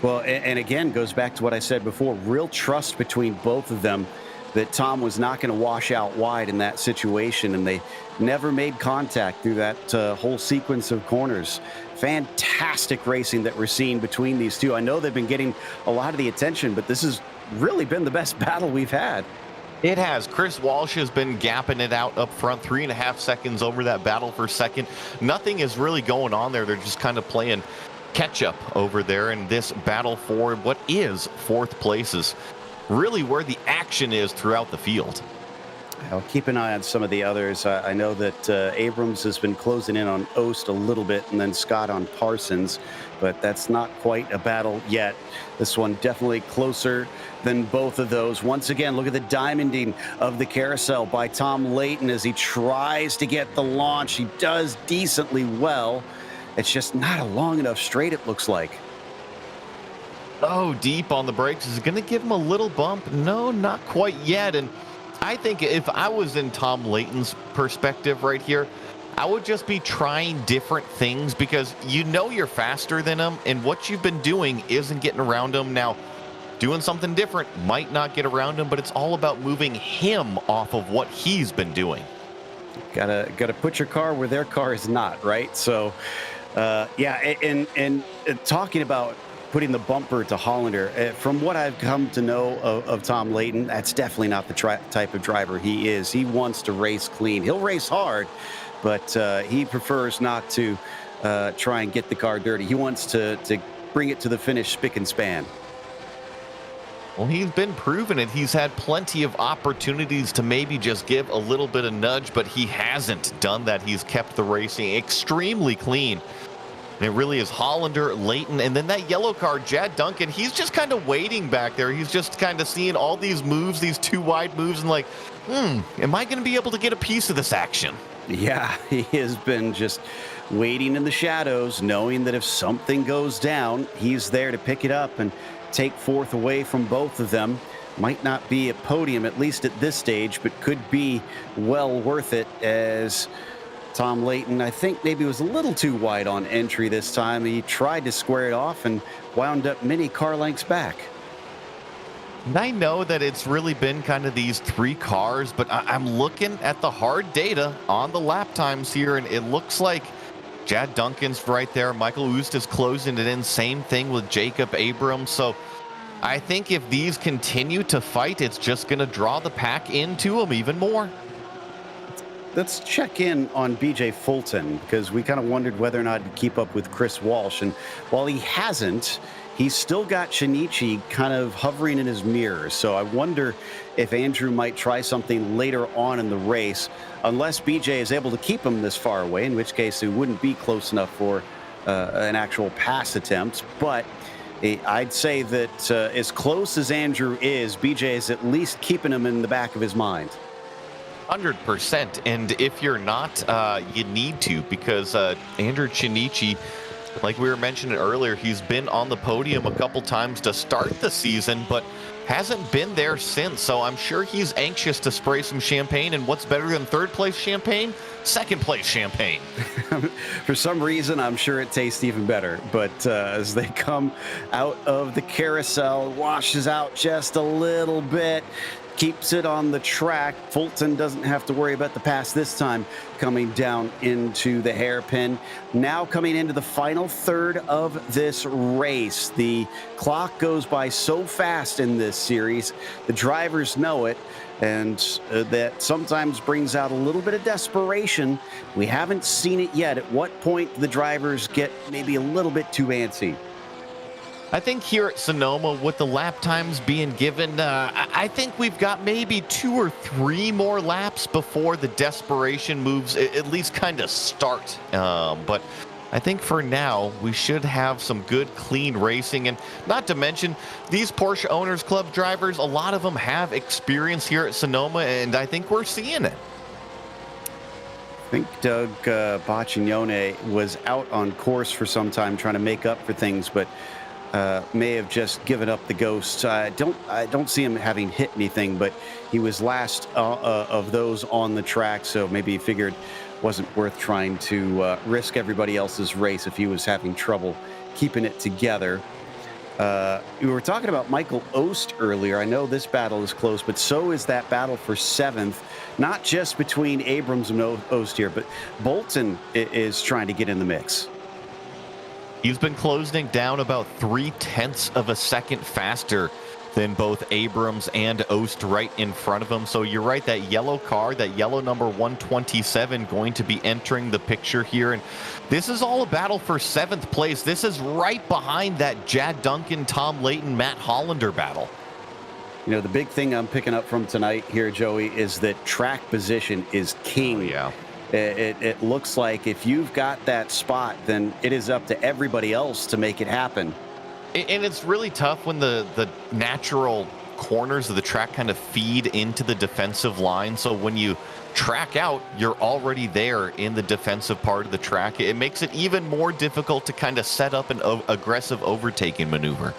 Well, and again, goes back to what I said before, real trust between both of them that Tom was not going to wash out wide in that situation, and they never made contact through that whole sequence of corners. Fantastic racing that we're seeing between these two. I know they've been getting a lot of the attention, but this has really been the best battle we've had. It has. Chris Walsh has been gapping it out up front, 3.5 seconds over that battle for second. Nothing is really going on there. They're just kind of playing catch up over there in this battle for what is 4th place is really where the action is throughout the field. I'll keep an eye on some of the others. I know that Abrams has been closing in on Ost a little bit, and then Scott on Parsons, but that's not quite a battle yet. This one definitely closer than both of those. Once again, look at the diamonding of the carousel by Tom Layton as he tries to get the launch. He does decently well. It's just not a long enough straight, it looks like. Oh, deep on the brakes. Is it going to give him a little bump? No, not quite yet. And I think if I was in Tom Layton's perspective right here, I would just be trying different things because you know you're faster than him, and what you've been doing isn't getting around him. Now, doing something different might not get around him, but it's all about moving him off of what he's been doing. Gotta put your car where their car is not, right? So, yeah, and talking about putting the bumper to Hollander, from what I've come to know of Tom Layton, that's definitely not the type of driver he is. He wants to race clean. He'll race hard, but he prefers not to try and get the car dirty. He wants to bring it to the finish spick and span. Well, he's been proving it. He's had plenty of opportunities to maybe just give a little bit of nudge, but he hasn't done that. He's kept the racing extremely clean. And it really is Hollander, Layton, and then that yellow car, Jad Duncan, he's just kind of waiting back there. He's just kind of seeing all these moves, these two wide moves, and like, am I going to be able to get a piece of this action? Yeah, he has been just waiting in the shadows, knowing that if something goes down, he's there to pick it up and take fourth away from both of them. Might not be a podium, at least at this stage, but could be well worth it, as Tom Layton, I think, maybe was a little too wide on entry this time. He tried to square it off and wound up many car lengths back. And I know that it's really been kind of these three cars, but I'm looking at the hard data on the lap times here, and it looks like Jad Duncan's right there. Michael Oost is closing it in. Same thing with Jacob Abrams. So I think if these continue to fight, it's just going to draw the pack into them even more. Let's check in on BJ Fulton, because we kind of wondered whether or not he'd keep up with Chris Walsh. And while he hasn't, he's still got Shinichi kind of hovering in his mirrors. So I wonder if Andrew might try something later on in the race, unless BJ is able to keep him this far away, in which case it wouldn't be close enough for an actual pass attempt. But I'd say that as close as Andrew is, BJ is at least keeping him in the back of his mind. 100%. And if you're not, you need to, because Andrew Shinichi, like we were mentioning earlier, he's been on the podium a couple times to start the season, but hasn't been there since. So I'm sure he's anxious to spray some champagne. And what's better than third place champagne? Second place champagne. For some reason, I'm sure it tastes even better. But as they come out of the carousel, washes out just a little bit, keeps it on the track. Fulton doesn't have to worry about the pass this time, coming down into the hairpin. Now coming into the final third of this race. The clock goes by so fast in this series. The drivers know it, and that sometimes brings out a little bit of desperation. We haven't seen it yet. At what point the drivers get maybe a little bit too antsy? I think here at Sonoma, with the lap times being given, I think we've got maybe 2 or 3 more laps before the desperation moves at least kind of start. But I think for now, we should have some good, clean racing. And not to mention, these Porsche Owners Club drivers, a lot of them have experience here at Sonoma, and I think we're seeing it. I think Doug Baccignone was out on course for some time trying to make up for things, but may have just given up the ghost. I don't see him having hit anything, but he was last of those on the track, so maybe he figured wasn't worth trying to risk everybody else's race if he was having trouble keeping it together. We were talking about Michael Oost earlier. I know this battle is close, but so is that battle for 7th, not just between Abrams and Oost here, but Bolton is trying to get in the mix. He's been closing down about 0.3 of a second faster than both Abrams and Oost right in front of him. So you're right, that yellow car, that yellow number 127, going to be entering the picture here. And this is all a battle for 7th place. This is right behind that Jad Duncan, Tom Layton, Matt Hollander battle. You know, the big thing I'm picking up from tonight here, Joey, is that track position is king. Oh, yeah. It looks like if you've got that spot, then it is up to everybody else to make it happen. And it's really tough when the natural corners of the track kind of feed into the defensive line. So when you track out, you're already there in the defensive part of the track. It makes it even more difficult to kind of set up an aggressive overtaking maneuver.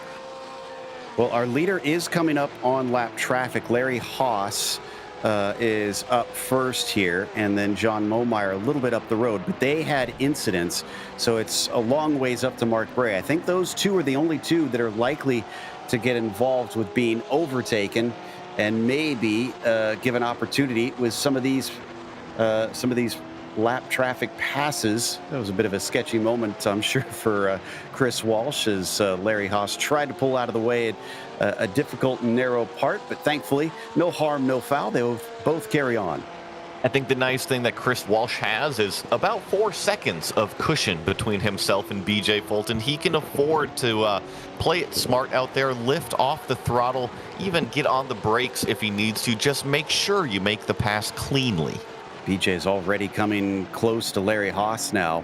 Well, our leader is coming up on lap traffic, Larry Haas. is up first here, and then John Momeyer a little bit up the road, but they had incidents, so it's a long ways up to Mark Bray. I think those two are the only two that are likely to get involved with being overtaken, and maybe give an opportunity with some of these lap traffic passes. That was a bit of a sketchy moment, I'm sure, for Chris Walsh, as Larry Haas tried to pull out of the way at a difficult and narrow part, but thankfully no harm, no foul. They will both carry on. I think the nice thing that Chris Walsh has is about 4 seconds of cushion between himself and BJ Fulton. He can afford to play it smart out there, lift off the throttle, even get on the brakes if he needs to. Just make sure you make the pass cleanly. BJ's already coming close to Larry Haas now.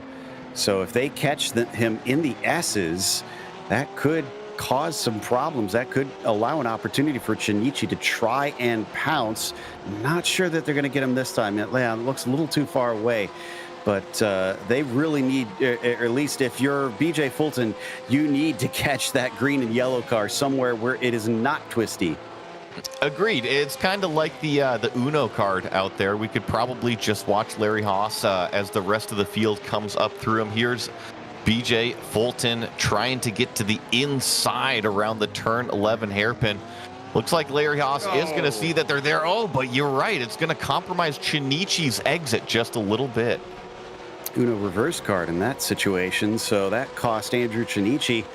So if they catch him in the S's, that could cause some problems. That could allow an opportunity for Chinichi to try and pounce. Not sure that they're going to get him this time. It looks a little too far away. But they really need, or at least if you're BJ Fulton, you need to catch that green and yellow car somewhere where it is not twisty. Agreed. It's kind of like the Uno card out there. We could probably just watch Larry Haas as the rest of the field comes up through him. Here's BJ Fulton trying to get to the inside around the turn 11 hairpin. Looks like Larry Haas is going to see that they're there. Oh, but you're right. It's going to compromise Chinichi's exit just a little bit. Uno reverse card in that situation, so that cost Andrew Chinichi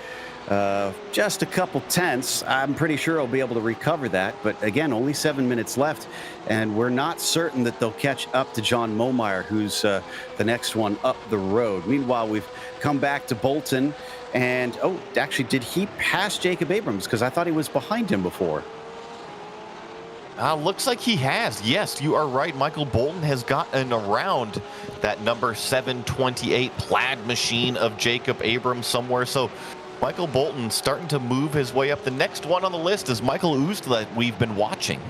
just a couple tenths. I'm pretty sure he'll be able to recover that, but again, only 7 minutes left, and we're not certain that they'll catch up to John Momeyer, who's the next one up the road. Meanwhile, we've come back to Bolton, and oh, actually, did he pass Jacob Abrams? Because I thought he was behind him before. Looks like he has. Yes, you are right. Michael Bolton has gotten around that number 728 plaid machine of Jacob Abrams somewhere. So Michael Bolton starting to move his way up. The next one on the list is Michael Oost that we've been watching.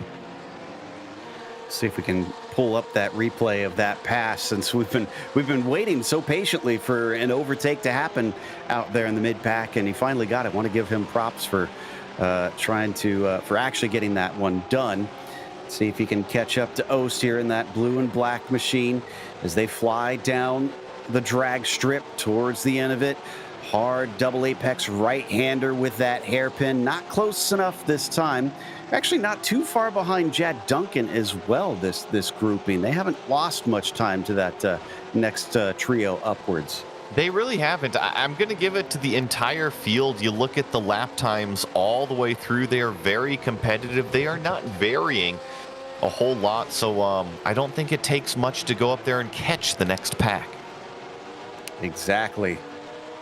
See if we can pull up that replay of that pass, since we've been waiting so patiently for an overtake to happen out there in the mid pack, and he finally got it. Want to give him props for for actually getting that one done. See if he can catch up to Oost here in that blue and black machine as they fly down the drag strip towards the end of it. Hard double apex right-hander with that hairpin. Not close enough this time. Actually not too far behind Jad Duncan as well, this grouping. They haven't lost much time to that next trio upwards. They really haven't. I'm going to give it to the entire field. You look at the lap times all the way through. They are very competitive. They are not varying a whole lot. So I don't think it takes much to go up there and catch the next pack. Exactly.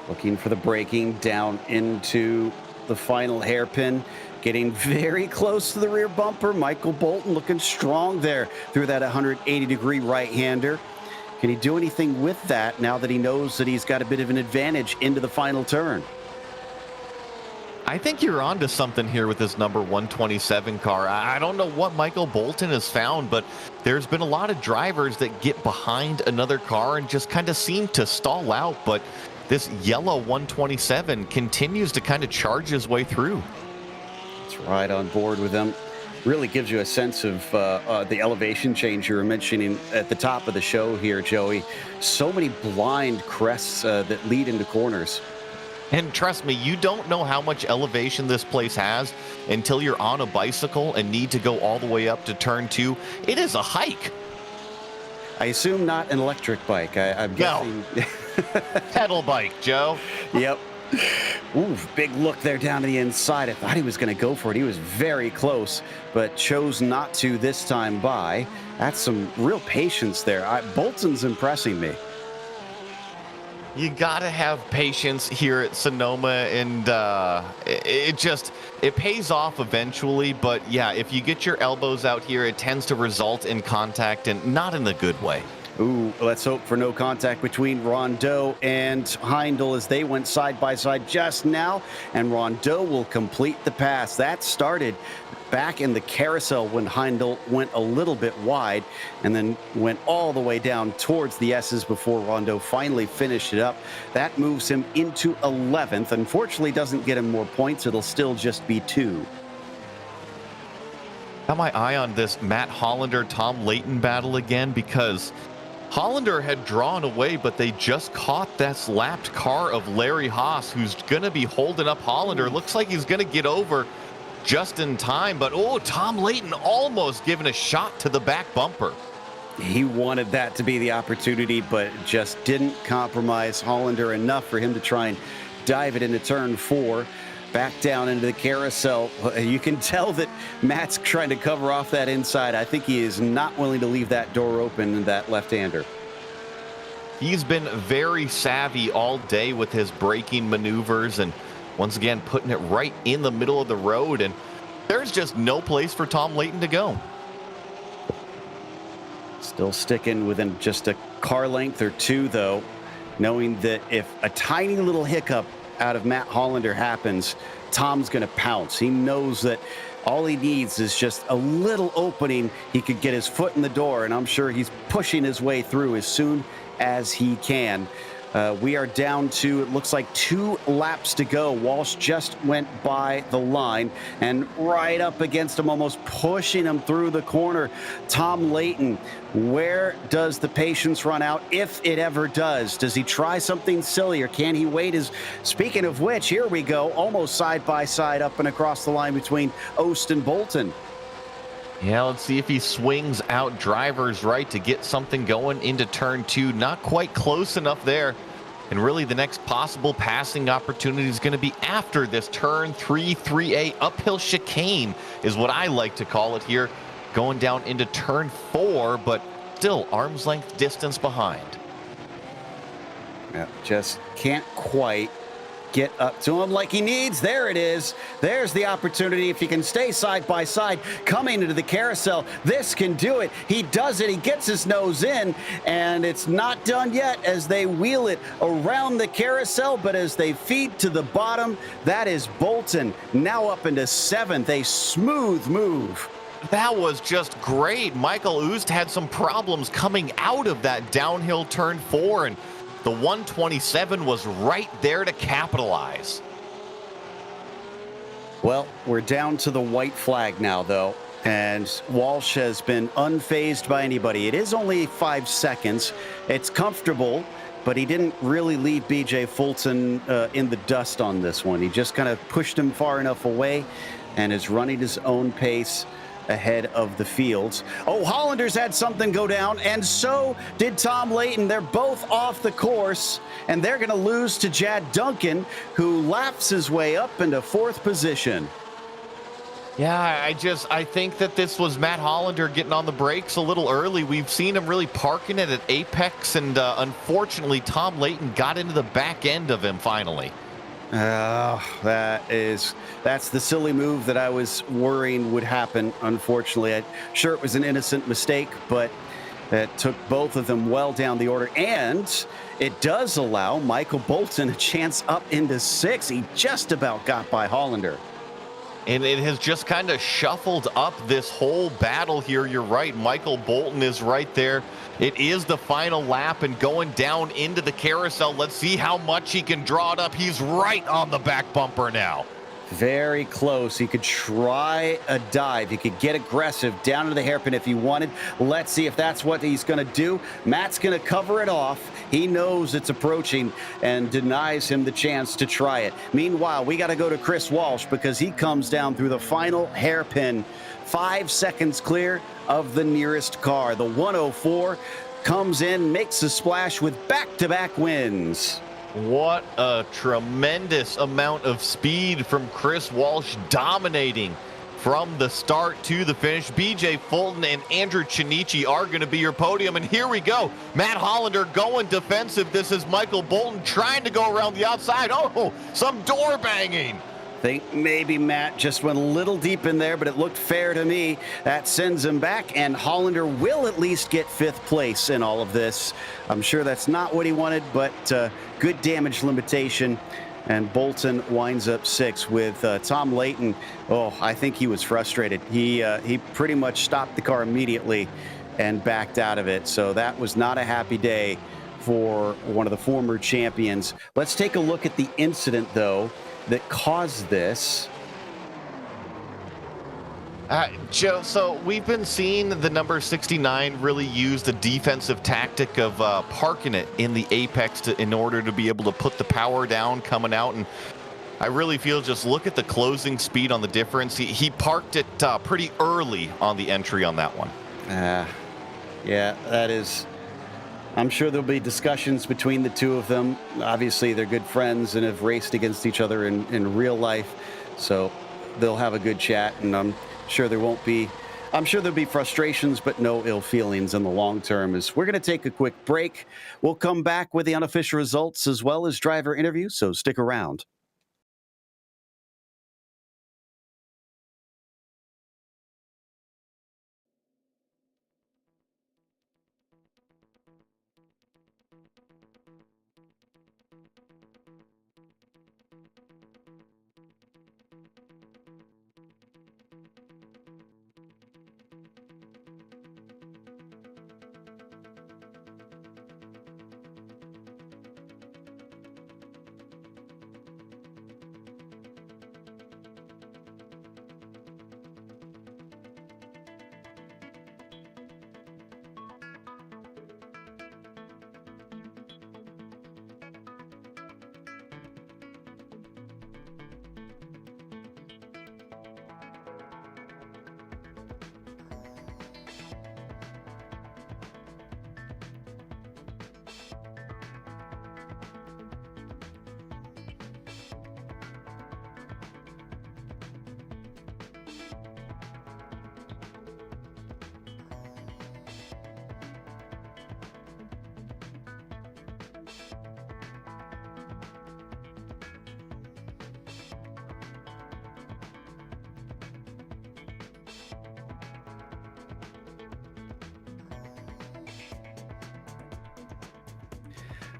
Looking for the braking down into the final hairpin. Getting very close to the rear bumper. Michael Bolton looking strong there through that 180-degree right-hander. Can he do anything with that now that he knows that he's got a bit of an advantage into the final turn? I think you're onto something here with this number 127 car. I don't know what Michael Bolton has found, but there's been a lot of drivers that get behind another car and just kind of seem to stall out. But this yellow 127 continues to kind of charge his way through. It's right on board with them. Really gives you a sense of the elevation change you were mentioning at the top of the show here, Joey. So many blind crests that lead into corners. And trust me, you don't know how much elevation this place has until you're on a bicycle and need to go all the way up to turn 2. It is a hike. I assume not an electric bike. I'm guessing. No. Pedal bike, Joe. Yep. Ooh, big look there down to the inside. I thought he was going to go for it. He was very close, but chose not to this time by. That's some real patience there. Bolton's impressing me. You got to have patience here at Sonoma, and it pays off eventually. But yeah, if you get your elbows out here, it tends to result in contact, and not in the good way. Ooh, let's hope for no contact between Rondeau and Heindel as they went side by side just now, and Rondeau will complete the pass. That started back in the carousel when Heindel went a little bit wide and then went all the way down towards the S's before Rondeau finally finished it up. That moves him into 11th. Unfortunately, doesn't get him more points. It'll still just be 2. Got my eye on this Matt Hollander, Tom Layton battle again, because Hollander had drawn away, but they just caught this lapped car of Larry Haas, who's going to be holding up Hollander. Looks like he's going to get over just in time, but Tom Layton almost giving a shot to the back bumper. He wanted that to be the opportunity, but just didn't compromise Hollander enough for him to try and dive it into turn 4. Back down into the carousel. You can tell that Matt's trying to cover off that inside. I think he is not willing to leave that door open, that left-hander. He's been very savvy all day with his braking maneuvers, and once again putting it right in the middle of the road, and there's just no place for Tom Layton to go. Still sticking within just a car length or two, though, knowing that if a tiny little hiccup out of Matt Hollander happens, Tom's going to pounce. He knows that all he needs is just a little opening. He could get his foot in the door, and I'm sure he's pushing his way through as soon as he can. We are down to, it looks like 2 laps to go. Walsh just went by the line and right up against him, almost pushing him through the corner. Tom Layton, where does the patience run out, if it ever does? Does he try something silly, or can he wait? Speaking of which, here we go, almost side by side up and across the line between Ost and Bolton. Yeah, let's see if he swings out driver's right to get something going into turn 2. Not quite close enough there. And really the next possible passing opportunity is going to be after this turn 3A uphill chicane is what I like to call it here. Going down into turn 4, but still arm's length distance behind. Yeah, just can't quite get up to him like he needs. There it is. There's the opportunity. If he can stay side by side coming into the carousel, this can do it. He does it. He gets his nose in, and it's not done yet as they wheel it around the carousel, but as they feed to the bottom, that is Bolton now up into 7th. A smooth move. That was just great. Michael Oost had some problems coming out of that downhill turn 4, and the 127 was right there to capitalize. Well, we're down to the white flag now, though, and Walsh has been unfazed by anybody. It is only 5 seconds. It's comfortable, but he didn't really leave BJ Fulton in the dust on this one. He just kind of pushed him far enough away and is running his own pace ahead of the fields. Hollander's had something go down, and so did Tom Layton. They're both off the course, and they're going to lose to Jad Duncan, who laps his way up into 4th position. Yeah, I think that this was Matt Hollander getting on the brakes a little early. We've seen him really parking it at apex, and unfortunately, Tom Layton got into the back end of him finally. That's the silly move that I was worrying would happen. Unfortunately, I'm sure it was an innocent mistake, but it took both of them well down the order, and it does allow Michael Bolton a chance up into 6. He just about got by Hollander. And it has just kind of shuffled up this whole battle here. You're right. Michael Bolton is right there. It is the final lap and going down into the carousel. Let's see how much he can draw it up. He's right on the back bumper now. Very close. He could try a dive. He could get aggressive down to the hairpin if he wanted. Let's see if that's what he's going to do. Matt's going to cover it off. He knows it's approaching and denies him the chance to try it. Meanwhile, we got to go to Chris Walsh because he comes down through the final hairpin. 5 seconds clear of the nearest car. The 104 comes in, makes a splash with back-to-back wins. What a tremendous amount of speed from Chris Walsh, dominating from the start to the finish. BJ Fulton and Andrew Chinichi are going to be your podium. And here we go. Matt Hollander going defensive. This is Michael Bolton trying to go around the outside. Oh, some door banging. Think maybe Matt just went a little deep in there, but it looked fair to me. That sends him back, and Hollander will at least get 5th place in all of this. I'm sure that's not what he wanted, but good damage limitation. And Bolton winds up 6th with Tom Layton. I think he was frustrated. He pretty much stopped the car immediately and backed out of it. So that was not a happy day for one of the former champions. Let's take a look at the incident, though, that caused this. Joe, so we've been seeing the number 69 really use the defensive tactic of parking it in the apex in order to be able to put the power down coming out. And I really feel, just look at the closing speed on the difference. He parked it pretty early on the entry on that one. Yeah, that is. I'm sure there'll be discussions between the two of them. Obviously, they're good friends and have raced against each other in real life. So they'll have a good chat, and I'm sure there'll be frustrations, but no ill feelings in the long term. As we're going to take a quick break, we'll come back with the unofficial results as well as driver interviews, so stick around.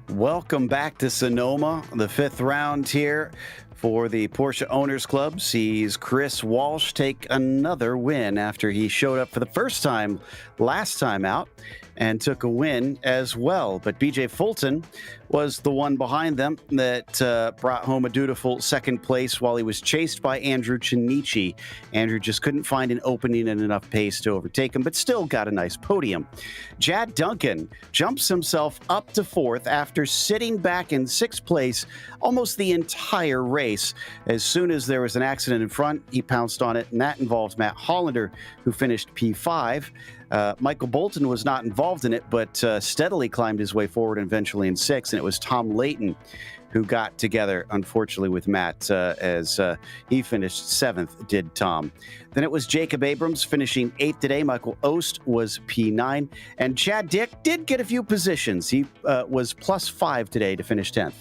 Welcome back to Sonoma, the fifth round here for the Porsche Owners Club sees Chris Walsh take another win after he showed up for the first time last time out and took a win as well. But BJ Fulton was the one behind them that brought home a dutiful second place while he was chased by Andrew Chinichi. Andrew just couldn't find an opening and enough pace to overtake him, but still got a nice podium. Jad Duncan jumps himself up to fourth after sitting back in sixth place almost the entire race. As soon as there was an accident in front, he pounced on it, and that involved Matt Hollander, who finished P5. Michael Bolton was not involved in it, but steadily climbed his way forward and eventually in sixth, and it was Tom Layton who got together, unfortunately, with Matt as he finished seventh, did Tom. Then it was Jacob Abrams finishing eighth today. Michael Ost was P9, and Chad Dick did get a few positions. He was +5 today to finish 10th.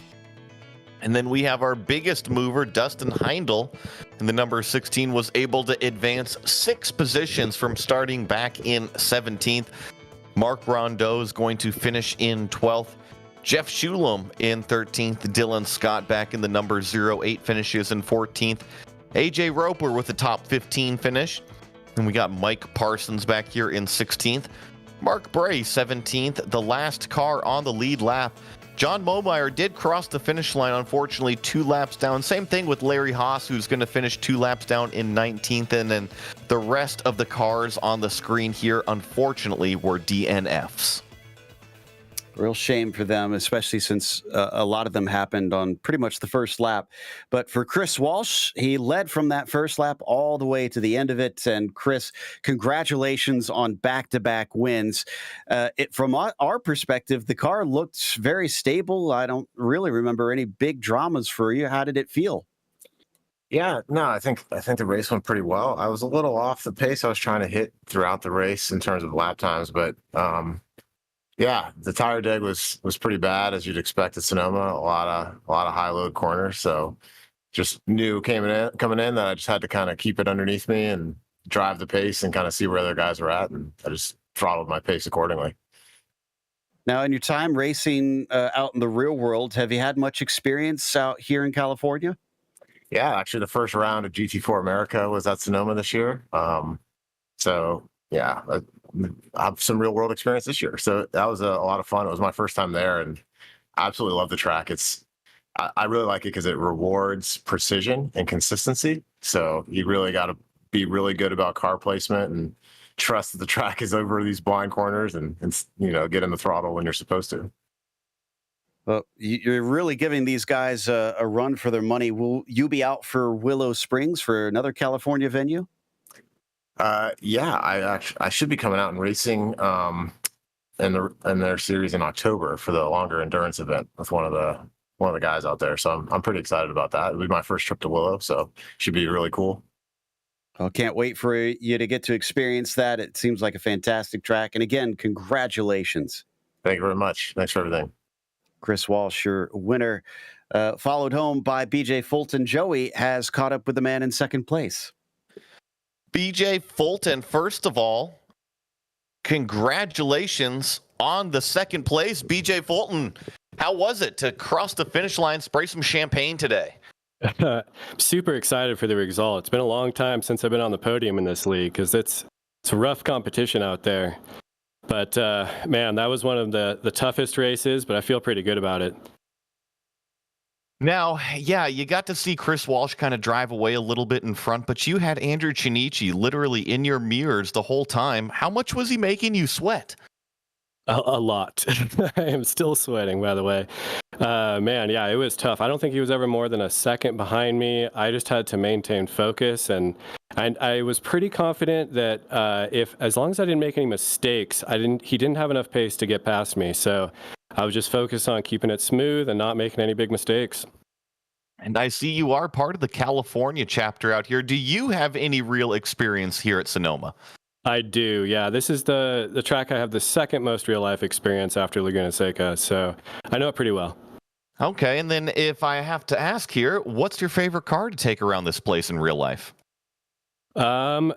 And then we have our biggest mover, Dustin Heindel, and the number 16 was able to advance 6 positions from starting back in 17th. Mark Rondeau is going to finish in 12th. Jeff Schulem in 13th. Dylan Scott back in the number 08 finishes in 14th. AJ Roper with the top 15 finish. And we got Mike Parsons back here in 16th. Mark Bray 17th, the last car on the lead lap. John Momeyer did cross the finish line, unfortunately, 2 laps down. Same thing with Larry Haas, who's going to finish 2 laps down in 19th. And then the rest of the cars on the screen here, unfortunately, were DNFs. Real shame for them, especially since a lot of them happened on pretty much the first lap. But for Chris Walsh, he led from that first lap all the way to the end of it. And Chris, congratulations on back-to-back wins. From our perspective, the car looked very stable. I don't really remember any big dramas for you. How did it feel? Yeah, no, I think the race went pretty well. I was a little off the pace I was trying to hit throughout the race in terms of lap times, but yeah, the tire deg was pretty bad, as you'd expect at Sonoma. A lot of high load corners, so just knew coming in that I just had to kind of keep it underneath me and drive the pace and kind of see where other guys were at, and I just throttled my pace accordingly. Now, in your time racing out in the real world, have you had much experience out here in California? Yeah, actually, the first round of GT4 America was at Sonoma this year. So yeah, I have some real world experience this year. So that was a lot of fun. It was my first time there, and I absolutely love the track. I really like it because it rewards precision and consistency. So you really got to be really good about car placement and trust that the track is over these blind corners and get in the throttle when you're supposed to. Well, you're really giving these guys a run for their money. Will you be out for Willow Springs for another California venue? Yeah, I should be coming out and racing in their series in October for the longer endurance event with one of the guys out there. So I'm pretty excited about that. It'll be my first trip to Willow, so should be really cool. Well, can't wait for you to get to experience that. It seems like a fantastic track. And again, congratulations. Thank you very much. Thanks for everything. Chris Walsh, your winner, followed home by BJ Fulton. Joey has caught up with the man in second place. BJ Fulton, first of all, congratulations on the second place. BJ Fulton, how was it to cross the finish line, spray some champagne today? Super excited for the result. It's been a long time since I've been on the podium in this league because it's a rough competition out there. But man, that was one of the toughest races, but I feel pretty good about it. Now, yeah, you got to see Chris Walsh kind of drive away a little bit in front, but you had Andrew Chinichi literally in your mirrors the whole time. How much was he making you sweat? A lot. I am still sweating, by the way. Man, yeah, it was tough. I don't think he was ever more than a second behind me. I just had to maintain focus, and I was pretty confident that as long as I didn't make any mistakes, he didn't have enough pace to get past me. So I was just focused on keeping it smooth and not making any big mistakes. And I see you are part of the California chapter out here. Do you have any real experience here at Sonoma? I do, yeah. This is the track I have the second most real life experience after Laguna Seca, so I know it pretty well. Okay, and then if I have to ask here, what's your favorite car to take around this place in real life? My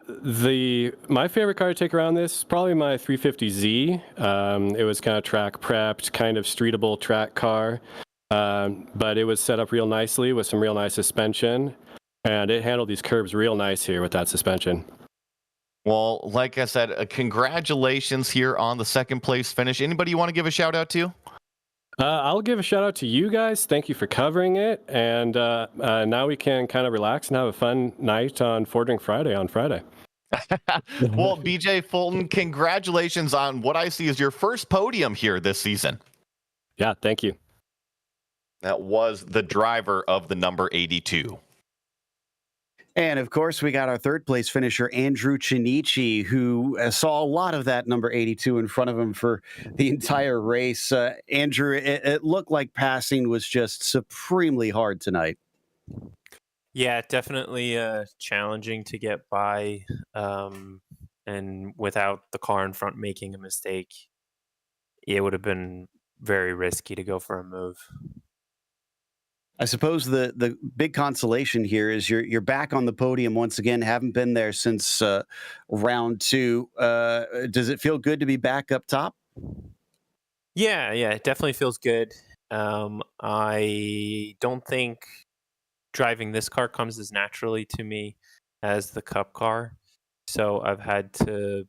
favorite car to take around this is probably my 350Z. It was kind of track prepped, kind of streetable track car, but it was set up real nicely with some real nice suspension, and it handled these curves real nice here with that suspension. Well, like I said, congratulations here on the second place finish. Anybody you want to give a shout out to? I'll give a shout out to you guys. Thank you for covering it. And now we can kind of relax and have a fun night on Ford Drink Friday on Friday. Well, BJ Fulton, congratulations on what I see as your first podium here this season. Yeah, thank you. That was the driver of the number 82. And of course, we got our third place finisher, Andrew Chinichi, who saw a lot of that number 82 in front of him for the entire race. Andrew, it looked like passing was just supremely hard tonight. Yeah, definitely challenging to get by. And without the car in front making a mistake, it would have been very risky to go for a move. I suppose the big consolation here is you're back on the podium once again. Haven't been there since round two. Does it feel good to be back up top? Yeah, it definitely feels good. I don't think driving this car comes as naturally to me as the Cup car. So I've had to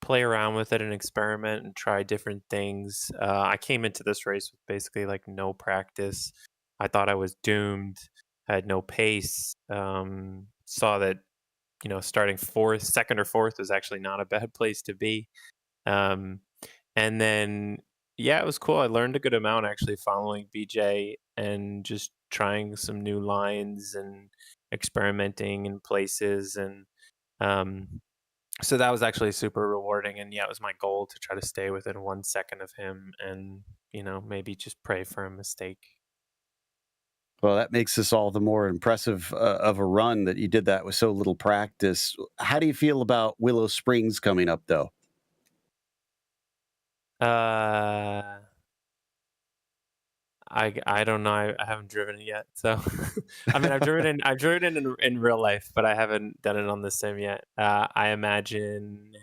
play around with it and experiment and try different things. I came into this race with basically like no practice. I thought I was doomed. I had no pace. Saw that, starting second or fourth was actually not a bad place to be. And then, yeah, it was cool. I learned a good amount actually following BJ and just trying some new lines and experimenting in places. And so that was actually super rewarding. And yeah, it was my goal to try to stay within 1 second of him and, maybe just pray for a mistake. Well, that makes this all the more impressive of a run that you did that with so little practice. How do you feel about Willow Springs coming up, though? I don't know. I haven't driven it yet, so I mean, I've driven it in real life, but I haven't done it on the sim yet. I imagine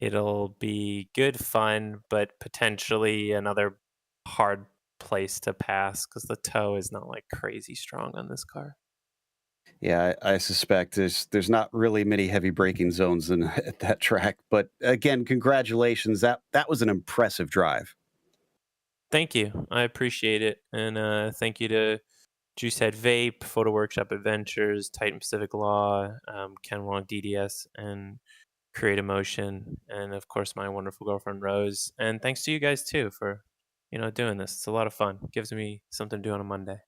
it'll be good fun, but potentially another hard place to pass because the toe is not like crazy strong on this car. Yeah, I suspect there's not really many heavy braking zones at that track. But again, congratulations. That was an impressive drive. Thank you. I appreciate it. And thank you to Juice Head Vape, Photo Workshop Adventures, Titan Pacific Law, Ken Wong DDS, and Create Emotion, and of course my wonderful girlfriend Rose. And thanks to you guys too for, doing this. It's a lot of fun. It gives me something to do on a Monday.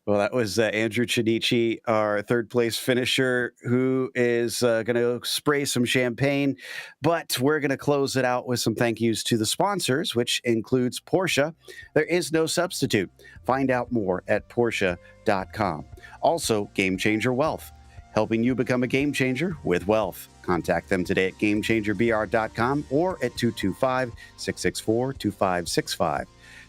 Well, that was Andrew Chinichi, our third place finisher, who is going to spray some champagne. But we're going to close it out with some thank yous to the sponsors, which includes Porsche. There is no substitute. Find out more at Porsche.com. Also, Game Changer Wealth, helping you become a game changer with wealth. Contact them today at GameChangerBR.com or at 225-664-2565.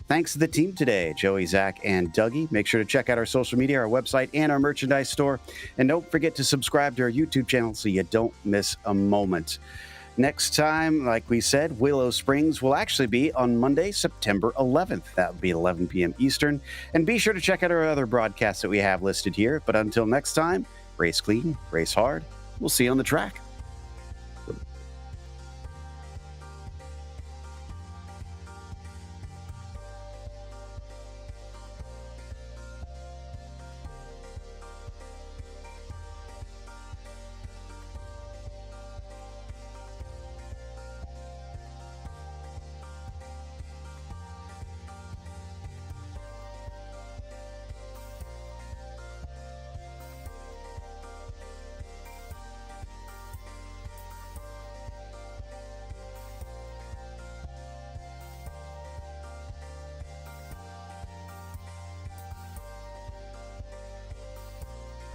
Thanks to the team today, Joey, Zach, and Dougie. Make sure to check out our social media, our website, and our merchandise store. And don't forget to subscribe to our YouTube channel so you don't miss a moment. Next time, like we said, Willow Springs will actually be on Monday, September 11th. That will be 11 p.m. Eastern. And be sure to check out our other broadcasts that we have listed here. But until next time, race clean, race hard. We'll see you on the track.